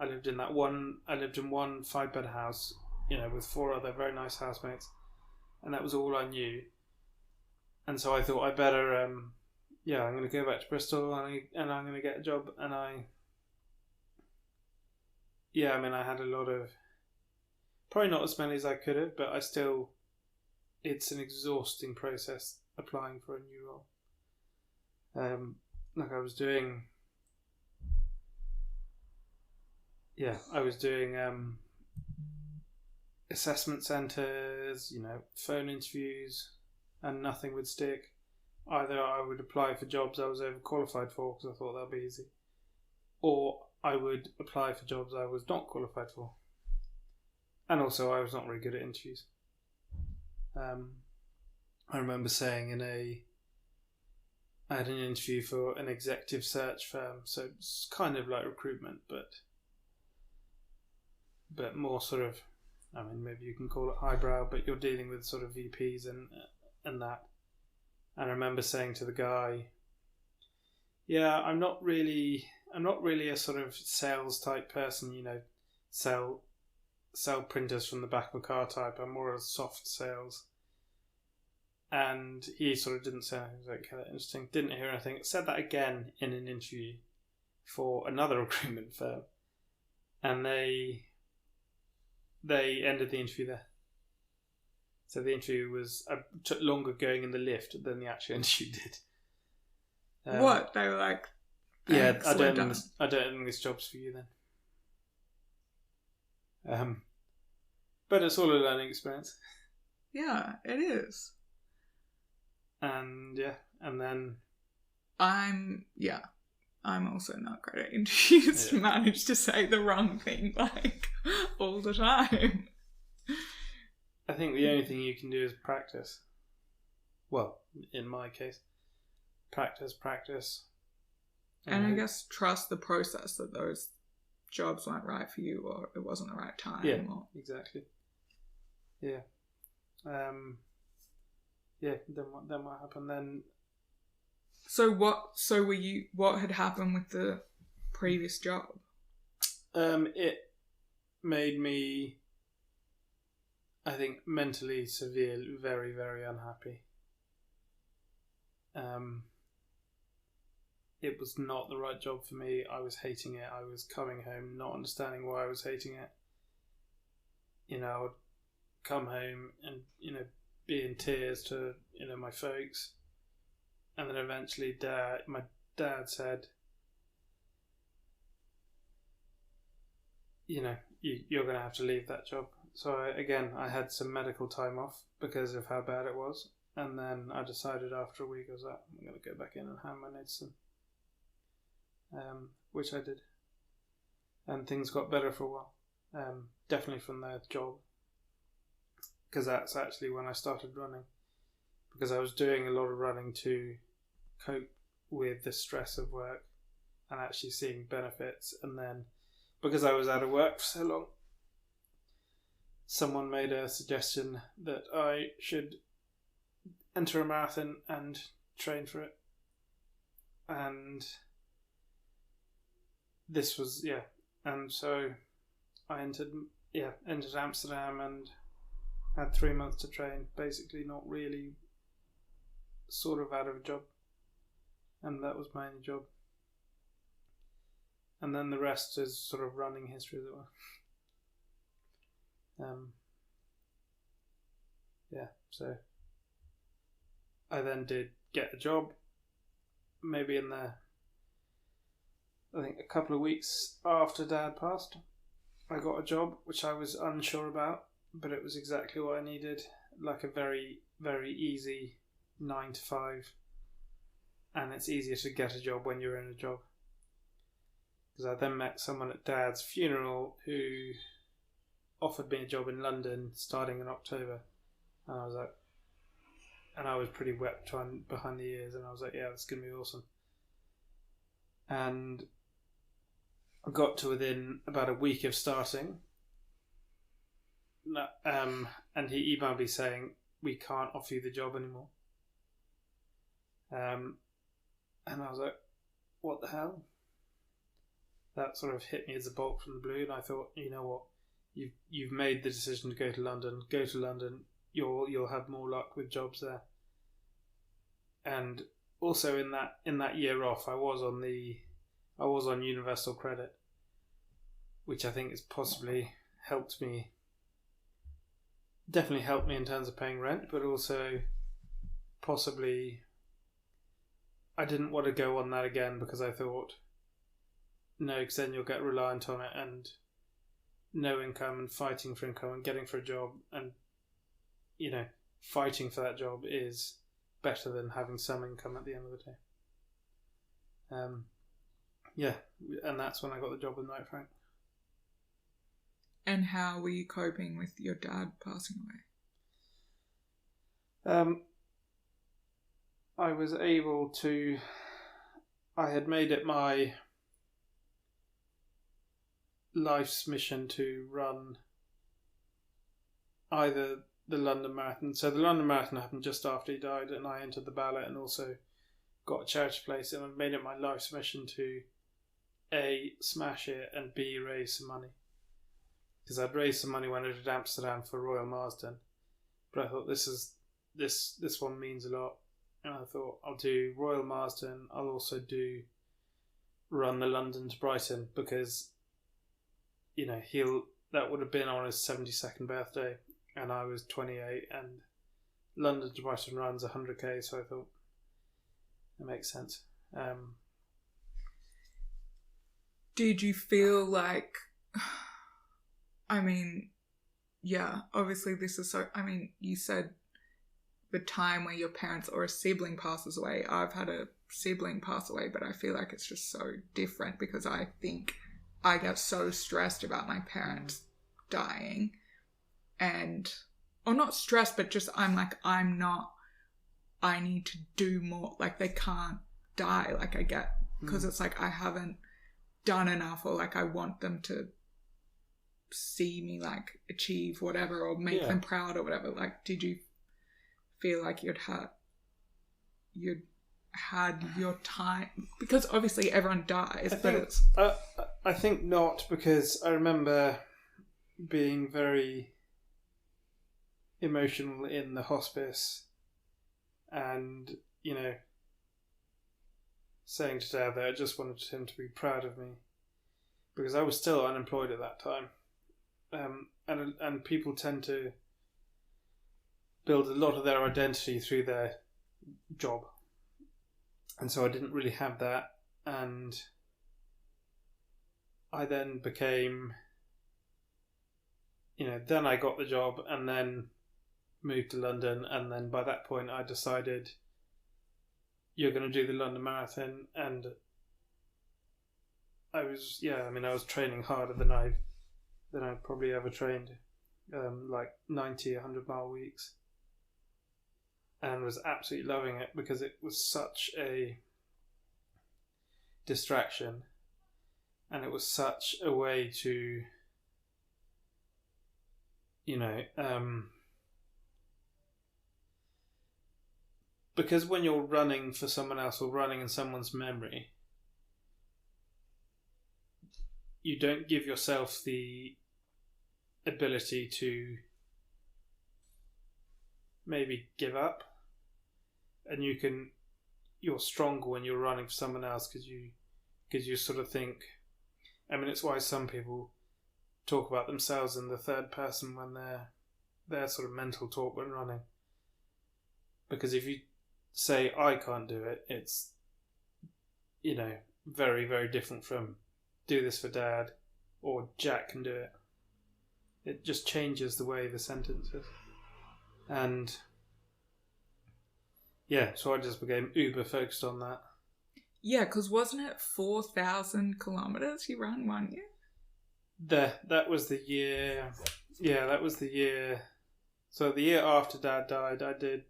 I lived in one 5-bed house, with 4 other very nice housemates, and that was all I knew. And so I thought I better, I'm going to go back to Bristol and I'm going to get a job. And I had a lot of, probably not as many as I could have, but it's an exhausting process applying for a new role. I was doing assessment centres, phone interviews, and nothing would stick. Either I would apply for jobs I was overqualified for because I thought that'd be easy, or I would apply for jobs I was not qualified for. And also I was not very good at interviews. I remember saying I had an interview for an executive search firm, so it's kind of like recruitment, but more sort of, maybe you can call it highbrow, but you're dealing with sort of VPs and that. And I remember saying to the guy, I'm not really a sort of sales type person, sell printers from the back of a car type. I'm more of soft sales. And he sort of didn't say anything. He was like, okay, that's interesting. Didn't hear anything. Said that again in an interview for another recruitment firm. And they ended the interview there. So the interview took longer going in the lift than the actual interview did. What? They were like, yeah, I don't think this job's for you then. But it's all a learning experience. Yeah, it is. And then I'm also not great at interviews. Yeah. Manage to say the wrong thing like all the time. I think the only thing you can do is practice. Well, in my case, practice. And I guess trust the process that those jobs weren't right for you or it wasn't the right time. Yeah, exactly. Yeah. Then what happened then? What had happened with the previous job? It made me, I think, mentally very, very unhappy. It was not the right job for me. I was hating it. I was coming home not understanding why I was hating it. I would come home and, be in tears to, my folks. And then eventually my dad said, you're going to have to leave that job. So I had some medical time off because of how bad it was. And then I decided after a week, I was like, I'm going to go back in and hand my notice in. Which I did. And things got better for a while. Definitely from that job. Because that's actually when I started running. Because I was doing a lot of running to cope with the stress of work and actually seeing benefits. And then, because I was out of work for so long, someone made a suggestion that I should enter a marathon and train for it. And this was, and so I entered Amsterdam and had 3 months to train, basically not really, sort of out of a job. And that was my only job. And then the rest is sort of running history, as it were. So I then did get a job, maybe in I think a couple of weeks after Dad passed. I got a job which I was unsure about, but it was exactly what I needed, like a very, very easy 9 to 5. And it's easier to get a job when you're in a job. Because I then met someone at Dad's funeral who offered me a job in London starting in October. And I was like, and I was pretty wet behind the ears, and I was like, yeah, that's going to be awesome. And I got to within about a week of starting. And he emailed me saying, we can't offer you the job anymore. And I was like, what the hell? That sort of hit me as a bolt from the blue, and I thought, you know what, you've made the decision to go to London. Go to London. You'll have more luck with jobs there. And also in that year off, I was on universal credit, which I think has possibly definitely helped me in terms of paying rent, but also possibly I didn't want to go on that again because I thought, no, because then you'll get reliant on it and no income and fighting for income and getting for a job, and fighting for that job is better than having some income at the end of the day. And that's when I got the job with Knight Frank. And how were you coping with your dad passing away? I was able to. I had made it my life's mission to run either the London Marathon. So the London Marathon happened just after he died, and I entered the ballot and also got a charity place, and I made it my life's mission to A, smash it, and B, raise some money. Because I'd raised some money when I did Amsterdam for Royal Marsden, but I thought this one means a lot, and I thought I'll do Royal Marsden. I'll also run the London to Brighton, because that would have been on his 72nd birthday, and I was 28, and London to Brighton runs 100k, so I thought it makes sense. Did you feel like, I mean, yeah, obviously this is so, I mean, you said the time where your parents or a sibling passes away. I've had a sibling pass away, but I feel like it's just so different because I think I get so stressed about my parents dying, and, or not stressed, but just I need to do more. Like, they can't die. Like, I get, because it's like I haven't done enough, or like I want them to see me like achieve whatever, or make them proud or whatever. Like, did you feel like you'd had your time? Because obviously everyone dies, I think not, because I remember being very emotional in the hospice, and saying to Dad that I just wanted him to be proud of me, because I was still unemployed at that time, and people tend to build a lot of their identity through their job, and so I didn't really have that, and I then became, then I got the job and then moved to London, and then by that point I decided, you're going to do the London Marathon, and I was training harder than I've probably ever trained, like 90, 100 mile weeks, and was absolutely loving it because it was such a distraction, and it was such a way to, because when you're running for someone else or running in someone's memory, you don't give yourself the ability to maybe give up, and you're stronger when you're running for someone else, because you sort of think, I mean, it's why some people talk about themselves in the third person when their sort of mental talk when running, because if you say I can't do it, it's very, very different from do this for Dad or Jack can do it. It just changes the way the sentence is. And so I just became uber focused on that. Yeah, because wasn't it 4,000 kilometers you ran one year? That was the year. Yeah, that was the year. So the year after Dad died, I did.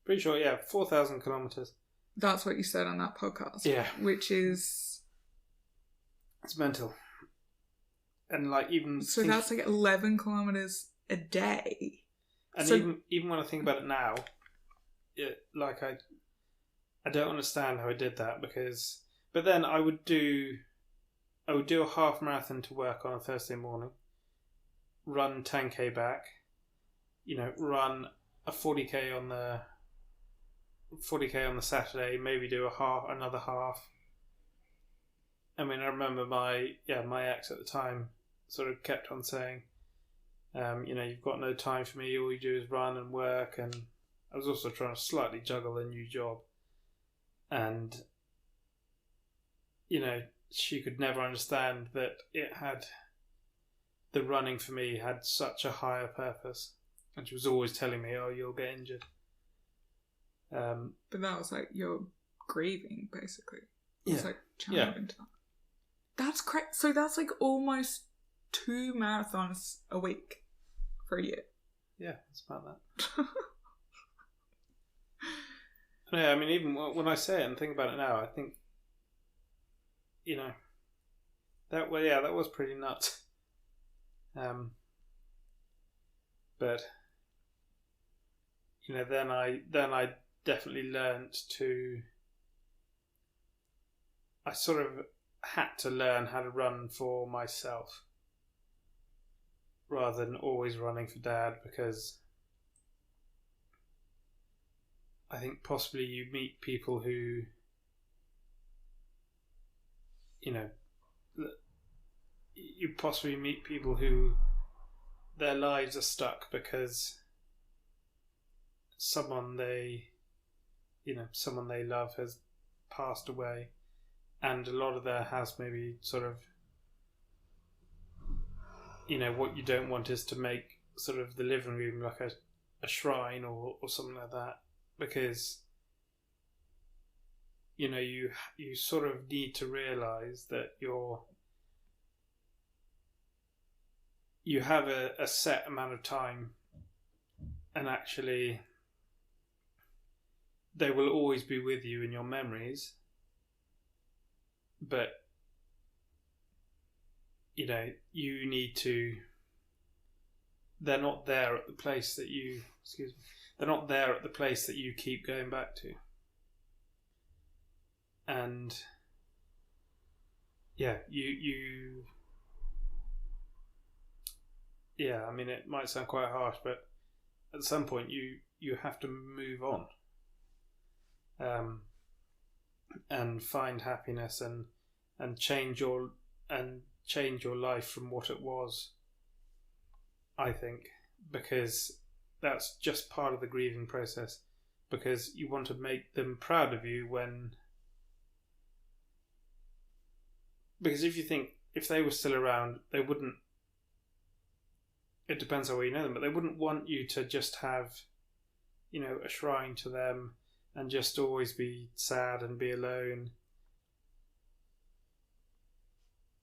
Pretty sure. 4,000 kilometers. That's what you said on that podcast. Yeah, which is, it's mental. And like even so that's like 11 kilometers a day. And so, even when I think about it now, I don't understand how I did that, because. But then I would do a half marathon to work on a Thursday morning, run 10k back, run a 40k on the Saturday, maybe do another half. I mean, I remember my ex at the time sort of kept on saying, you've got no time for me, all you do is run and work, and I was also trying to slightly juggle a new job, and she could never understand that the running for me had such a higher purpose, and she was always telling me, oh, you'll get injured. But that was like you're grieving, basically. It's like channeling into that. That's crazy. So that's like almost 2 marathons a week for a year. Yeah, it's about that. I mean, even when I say it and think about it now, I think, that was pretty nuts. But then I definitely learnt to. I sort of had to learn how to run for myself rather than always running for Dad, because I think possibly you meet people who, their lives are stuck because someone they love has passed away, and a lot of their house maybe sort of, what you don't want is to make sort of the living room like a shrine or something like that, because you sort of need to realise that you have a set amount of time, and actually they will always be with you in your memories, but you need to. They're not there at the place that you. They're not there at the place that you keep going back to. And yeah, I mean, it might sound quite harsh, but at some point you have to move on, and find happiness and change your life from what it was, I think, because that's just part of the grieving process, because you want to make them proud of you because if you think, if they were still around, they wouldn't, it depends how well you know them, but they wouldn't want you to just have, a shrine to them and just always be sad and be alone.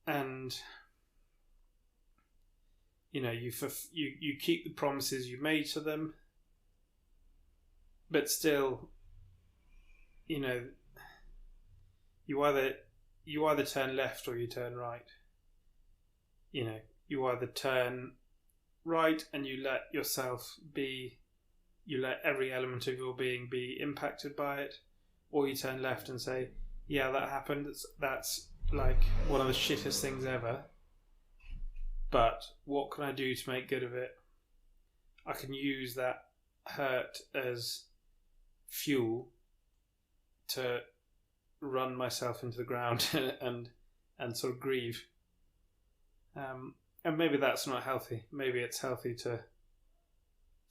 And you keep the promises you made to them, but still, you either turn left or you turn right. You either turn right and you let every element of your being be impacted by it, or you turn left and say, yeah, that happened, that's like one of the shittest things ever, but what can I do to make good of it? I can use that hurt as fuel to run myself into the ground and sort of grieve. And maybe that's not healthy. Maybe it's healthy to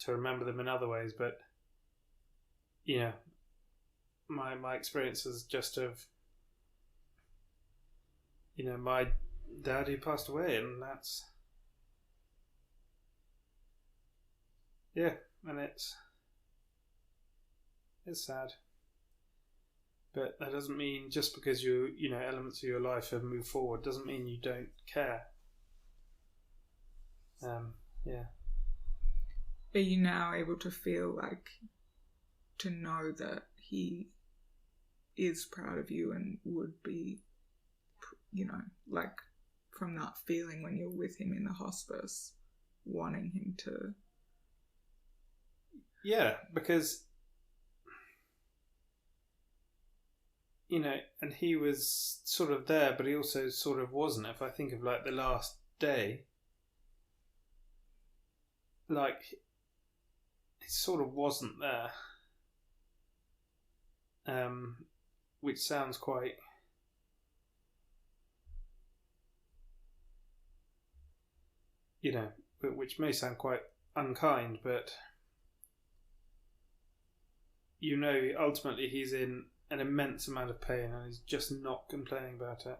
remember them in other ways, but my experience is just of my dad who passed away, and that's and it's sad. But that doesn't mean just because elements of your life have moved forward doesn't mean you don't care. Are you now able to feel to know that he is proud of you and would be, from that feeling when you're with him in the hospice, wanting him to? Yeah, because and he was sort of there, but he also sort of wasn't. If I think of the last day, he sort of wasn't there, which sounds quite, which may sound quite unkind, but ultimately he's in an immense amount of pain and he's just not complaining about it.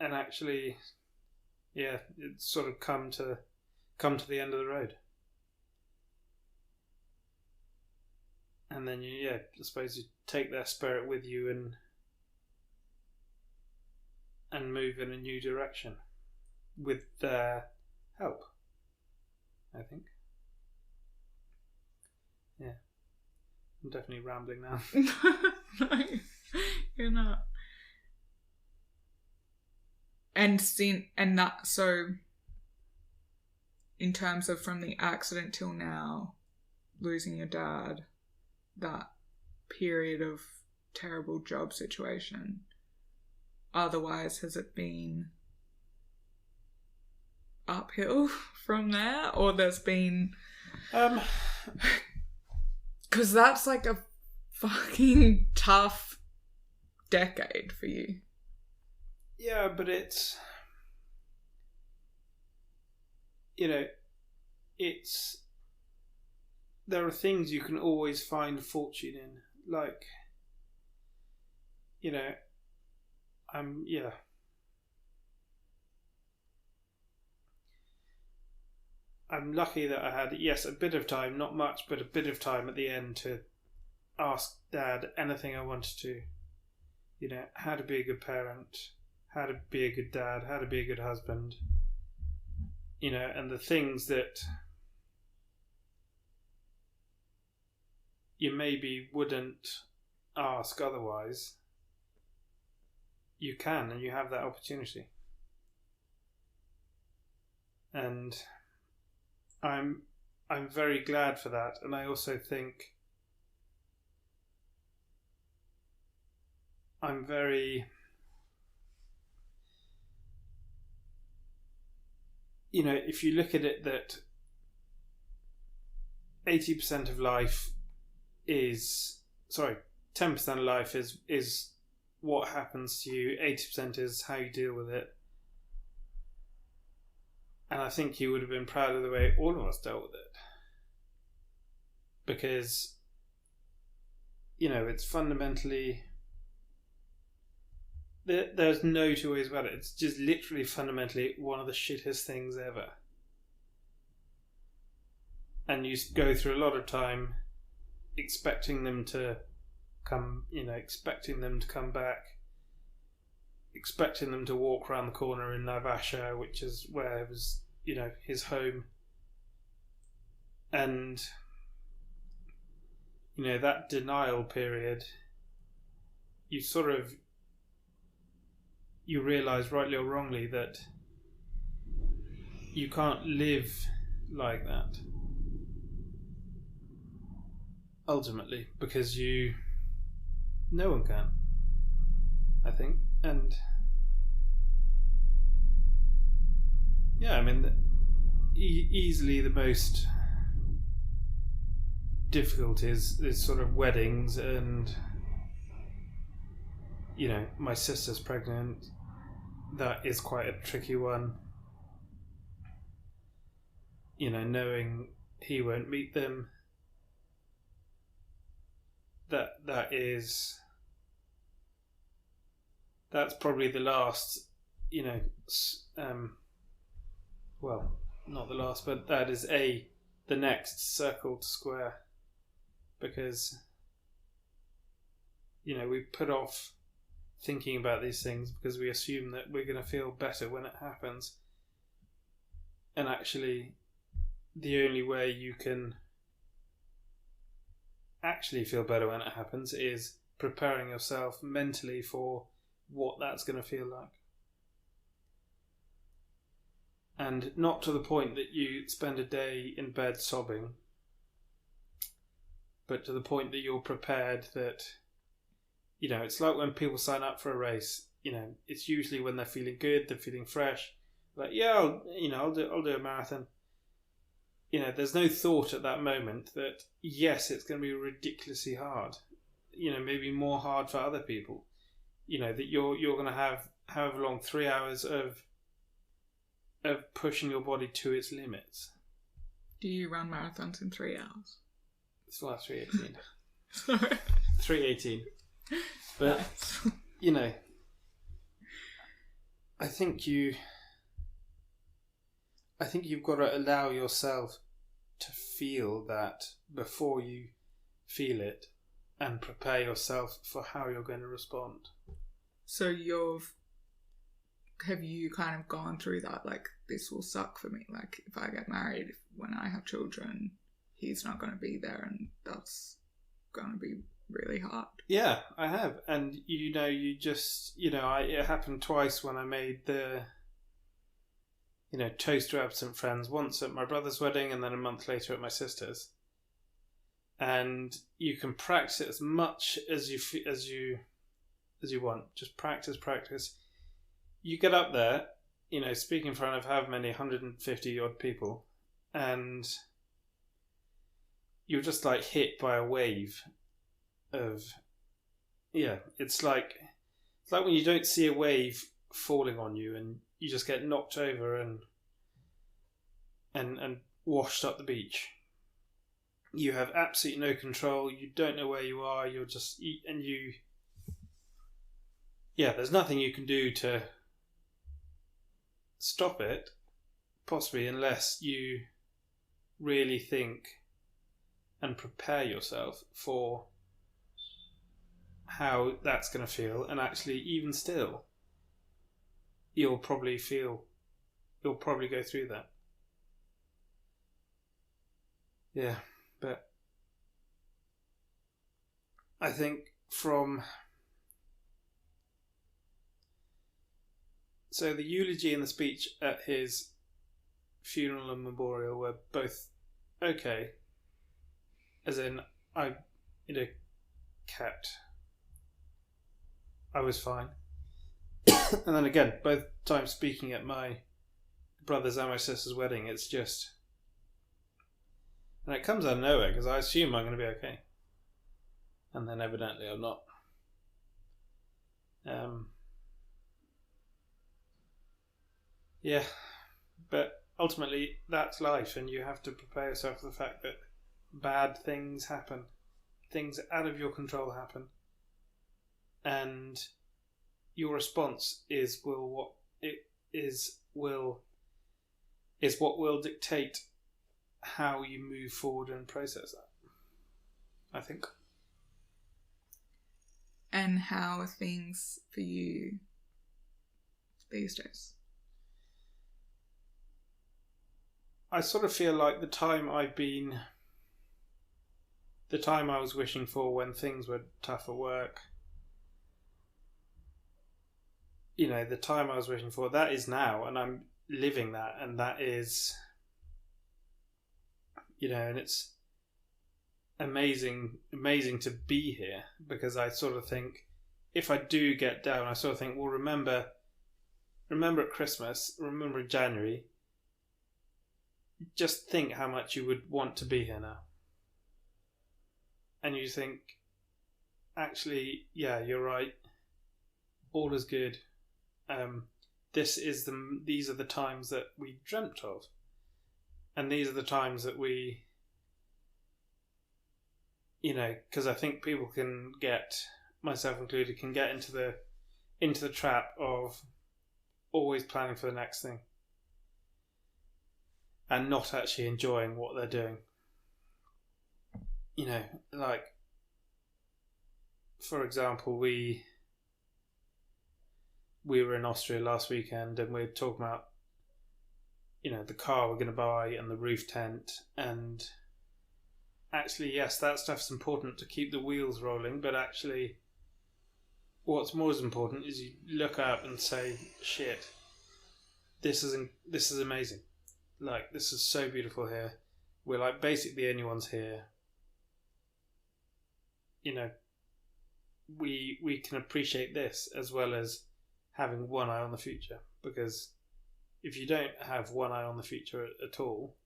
And actually, it's sort of come to the end of the road. And then I suppose you take their spirit with you and move in a new direction with their help, I think. Yeah. I'm definitely rambling now. No, you're not. So in terms of from the accident till now, losing your dad, that period of terrible job situation, otherwise has it been uphill from there, or there's been because that's a fucking tough decade for you. Yeah, but it's there are things you can always find fortune in. Like, I'm lucky that I had, yes, a bit of time, not much, but a bit of time at the end to ask Dad anything I wanted to. How to be a good parent, how to be a good dad, how to be a good husband. And the things that you maybe wouldn't ask otherwise, you can, and you have that opportunity. And I'm very glad for that, and I also think I'm very, if you look at it, that 80% of life 10% of life is what happens to you, 80% is how you deal with it. And I think he would have been proud of the way all of us dealt with it. Because, it's fundamentally, there's no two ways about it. It's just literally fundamentally one of the shittest things ever. And you go through a lot of time expecting them to come back, expecting them to walk around the corner in Naivasha, which is where it was, his home. And, that denial period, you realise, rightly or wrongly, that you can't live like that. Ultimately, because no one can, I think. And easily the most difficult is sort of weddings, and my sister's pregnant. That is quite a tricky one. Knowing he won't meet them. That's probably the last, well, not the last, but that is the next circle to square, because we put off thinking about these things because we assume that we're going to feel better when it happens, and actually the only way you can actually feel better when it happens is preparing yourself mentally for what that's going to feel like. And not to the point that you spend a day in bed sobbing, but to the point that you're prepared that, it's like when people sign up for a race, it's usually when they're feeling good, they're feeling fresh, like, I'll do a marathon. There's no thought at that moment that, yes, it's going to be ridiculously hard. Maybe more hard for other people. That you're going to have however long, 3 hours of pushing your body to its limits. Do you run marathons in 3 hours? It's like 3:18. Sorry. 3:18. But nice. I think you've got to allow yourself to feel that before you feel it, and prepare yourself for how you're going to respond. So have you kind of gone through that, like, this will suck for me, like, if I get married, when I have children, he's not going to be there, and that's going to be really hard. Yeah, I have. And it happened twice when I made the toast to absent friends, once at my brother's wedding and then a month later at my sister's. And you can practice it as much as you want. Just practice. You get up there, speak in front of however many 150 odd people, and you're just like hit by a wave of, it's like when you don't see a wave falling on you and you just get knocked over, and and washed up the beach. You have absolutely no control. You don't know where you are. You're just there's nothing you can do to stop it, possibly, unless you really think and prepare yourself for how that's going to feel. And actually, even still, you'll probably go through that. Yeah, but I think so the eulogy and the speech at his funeral and memorial were both okay, as in I was fine. And then again, both times speaking at my brother's and my sister's wedding, it's just, and it comes out of nowhere because I assume I'm going to be okay, and then evidently I'm not. Yeah, but ultimately that's life, and you have to prepare yourself for the fact that bad things happen, things out of your control happen, and your response is what will dictate how you move forward and process that, I think. And how are things for you these days? I sort of feel like the time I was wishing for when things were tough at work, the time I was wishing for, that is now, and I'm living that, and that is, and it's amazing to be here, because I sort of think, if I do get down, I sort of think, well, remember at Christmas, remember in January, just think how much you would want to be here now. And you think, actually, yeah, you're right, all is good. These are the times that we dreamt of, and these are the times that we, because I think people can get, myself included, can get into the trap of always planning for the next thing and not actually enjoying what they're doing. Like, for example, we were in Austria last weekend, and we were talking about, the car we're going to buy and the roof tent, and actually, yes, that stuff's important to keep the wheels rolling, but actually what's more important is you look up and say, shit, this is amazing. Like, this is so beautiful here. We're like basically the only ones here. We can appreciate this as well as having one eye on the future, because if you don't have one eye on the future at all,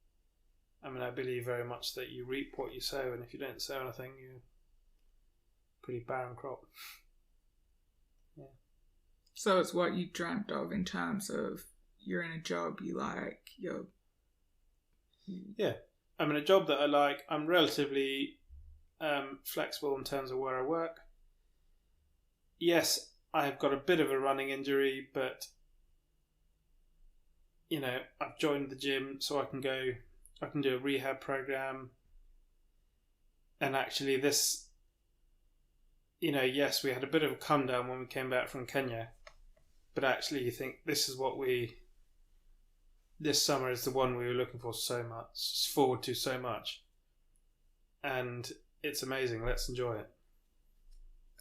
I believe very much that you reap what you sow, and if you don't sow anything, you're pretty barren crop. Yeah. So it's what you dreamt of in terms of you're in a job you like, Yeah. I'm in a job that I like. I'm relatively flexible in terms of where I work. Yes, I've got a bit of a running injury, but I've joined the gym so I can do a rehab program. And actually this, yes, we had a bit of a come down when we came back from Kenya, but actually you think this summer is the one we were looking forward to so much. And it's amazing. Let's enjoy it.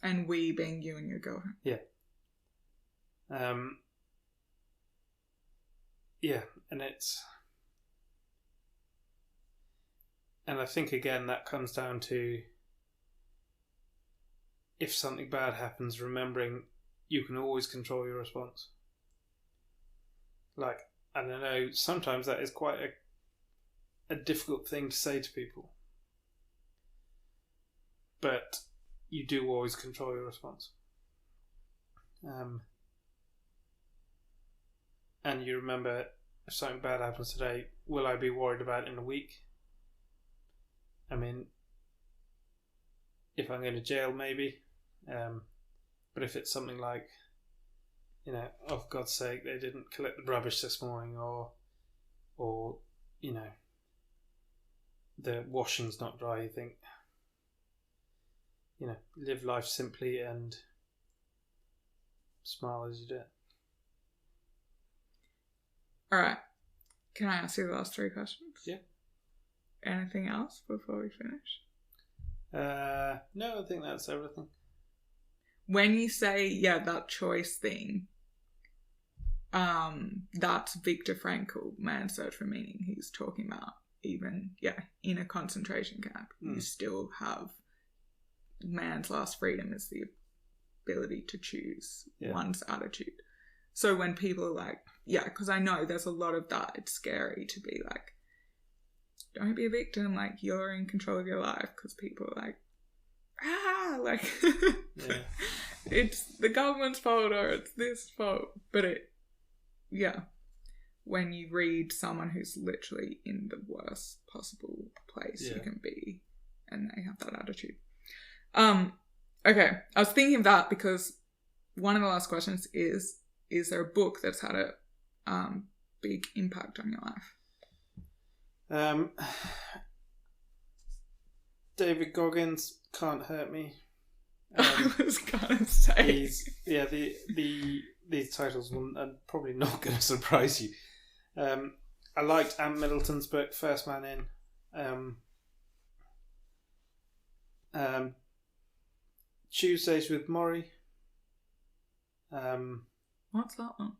And we being you and your girlfriend. Yeah. Yeah, and I think again that comes down to, if something bad happens, remembering you can always control your response. Like, and I know sometimes that is quite a difficult thing to say to people, but you do always control your response. And you remember if something bad happens today, will I be worried about it in a week? I mean, if I'm going to jail, maybe. But if it's something like, you know, oh, for God's sake, they didn't collect the rubbish this morning, or you know, the washing's not dry, you think, you know, live life simply and smile as you do it. Alright. Can I ask you the last 3 questions? Yeah. Anything else before we finish? No, I think that's everything. When you say, that choice thing, that's Viktor Frankl, Man's Search for Meaning, he's talking about. Even, in a concentration camp, you still have man's last freedom is the ability to choose one's attitude. So when people are like, because I know there's a lot of that, it's scary to be like, don't be a victim, like, you're in control of your life, because people are like, it's the government's fault or it's this fault. But when you read someone who's literally in the worst possible place you can be, and they have that attitude. Okay, I was thinking of that because one of the last questions is there a book that's had a big impact on your life? David Goggins, Can't Hurt Me. I was gonna say these titles are probably not going to surprise you. I liked Ant Middleton's book, First Man In. Tuesdays with Maury. What's that one?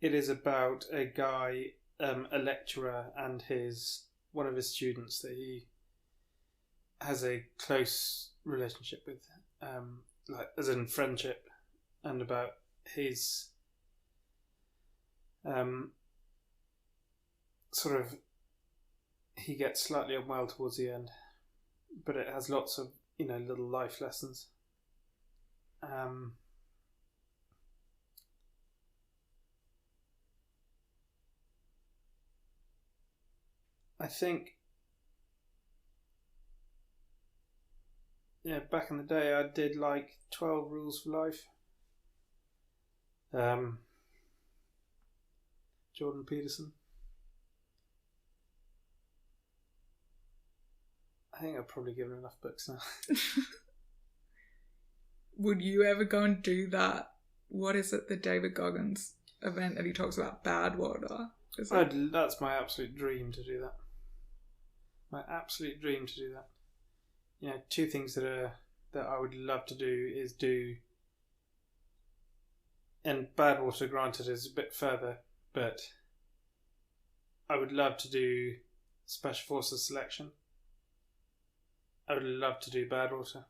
It is about a guy, a lecturer, and one of his students that he has a close relationship with, like as in friendship, and about his sort of, he gets slightly unwell towards the end, but it has lots of, you know, little life lessons. I think, back in the day I did like 12 Rules for Life. Jordan Peterson. I think I've probably given enough books now. Would you ever go and do that? What is it, the David Goggins event that he talks about bad water? That's my absolute dream to do that. My absolute dream to do that. You know, 2 things that I would love to do is and bad water, granted, is a bit further, but I would love to do Special Forces selection. I would love to do bad water.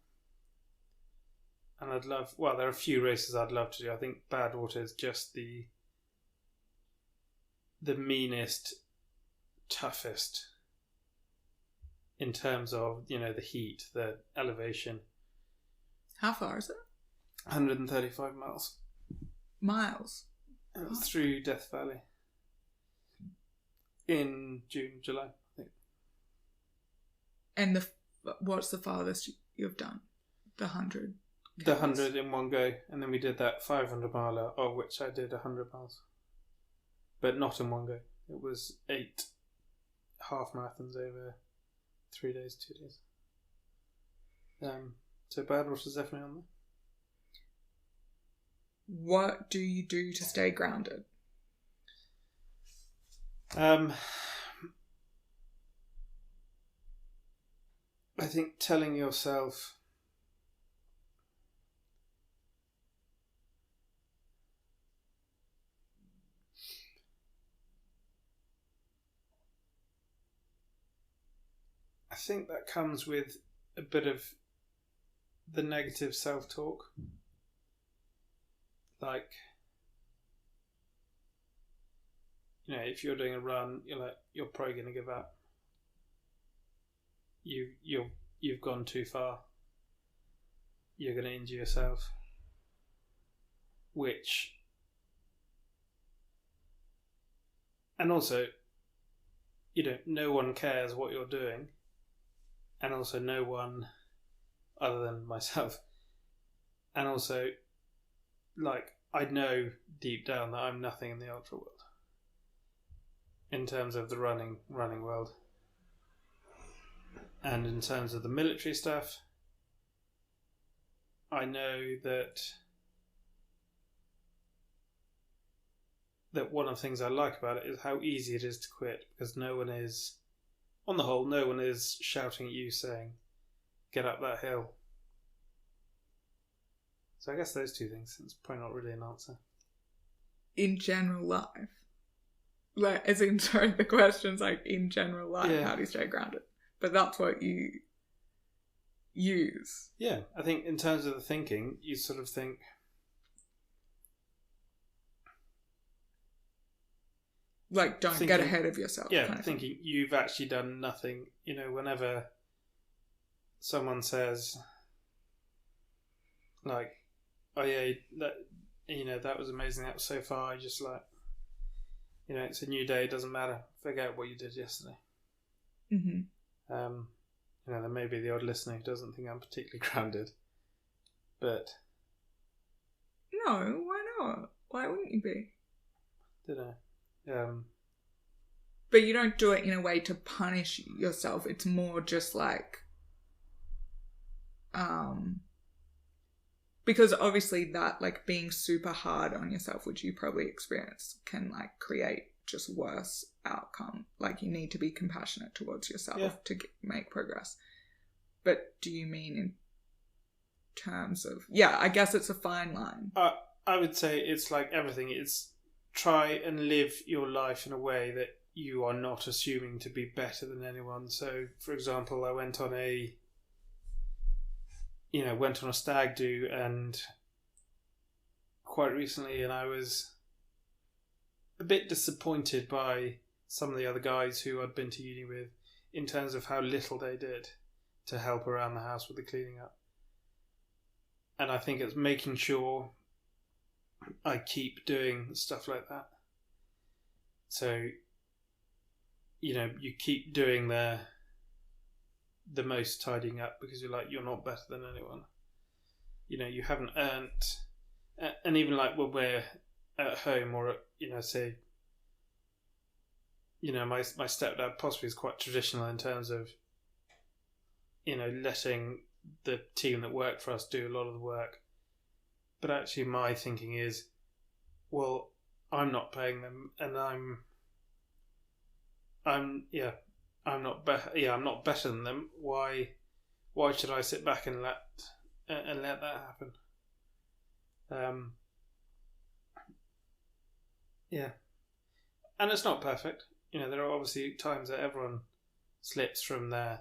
And there are a few races I'd love to do. I think bad water is just the meanest, toughest in terms of, you know, the heat, the elevation. How far is it? 135 miles. Miles? And it's through Death Valley. In June, July, I think. And what's the farthest you've done? The 100? The 100 in one go. And then we did that 500 miler, of which I did 100 miles. But not in one go. It was 8 half marathons over 3 days, 2 days. So Badwater's definitely on there. What do you do to stay grounded? I think telling yourself I think that comes with a bit of the negative self-talk. Like, you know, if you're doing a run, you're probably going to give up. You've gone too far. You're going to injure yourself. Which And also, no one cares what you're doing, and also no one other than myself, and also, like, I know deep down that I'm nothing in the ultra world in terms of the running world, and in terms of the military stuff, I know that one of the things I like about it is how easy it is to quit, because on the whole, no one is shouting at you saying, get up that hill. So I guess those two things. It's probably not really an answer. In general life? Like, as in, sorry, the question's like, in general life, how do you stay grounded? But that's what you use. Yeah, I think in terms of the thinking, you sort of think... Like, don't get ahead of yourself. Yeah, kind of thinking you've actually done nothing. Whenever someone says, like, oh yeah, that was amazing, that was so far, just like, it's a new day, it doesn't matter, forget what you did yesterday. Mm-hmm. There may be the odd listener who doesn't think I'm particularly grounded, but... No, why not? Why wouldn't you be? Dunno. But you don't do it in a way to punish yourself. It's more just like, because obviously that, like, being super hard on yourself, which you probably experience, can, like, create just worse outcome. Like, you need to be compassionate towards yourself to make progress. But do you mean in terms of... Yeah, I guess it's a fine line. I would say it's like everything. It's try and live your life in a way that you are not assuming to be better than anyone. So, for example, I went on a stag do and quite recently, and I was a bit disappointed by some of the other guys who I'd been to uni with in terms of how little they did to help around the house with the cleaning up. And I think it's making sure I keep doing stuff like that. So, you keep doing the most tidying up because you're not better than anyone. You haven't earned, and even like when we're at home or say, my stepdad possibly is quite traditional in terms of, letting the team that work for us do a lot of the work. But actually my thinking is, well, I'm not paying them, and I'm not better than them. Why should I sit back and let that happen? And it's not perfect. There are obviously times that everyone slips from their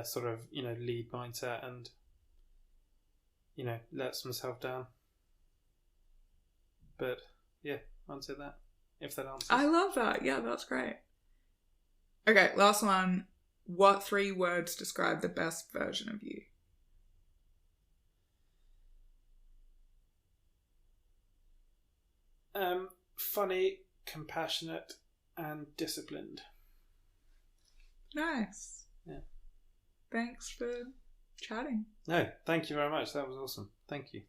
sort of lead mindset and lets themselves down. But yeah, answer that if that answers. I love that. Yeah, that's great. Okay, last one. What 3 words describe the best version of you? Funny, compassionate, and disciplined. Nice. Yeah. Thanks for chatting. No, thank you very much. That was awesome. Thank you.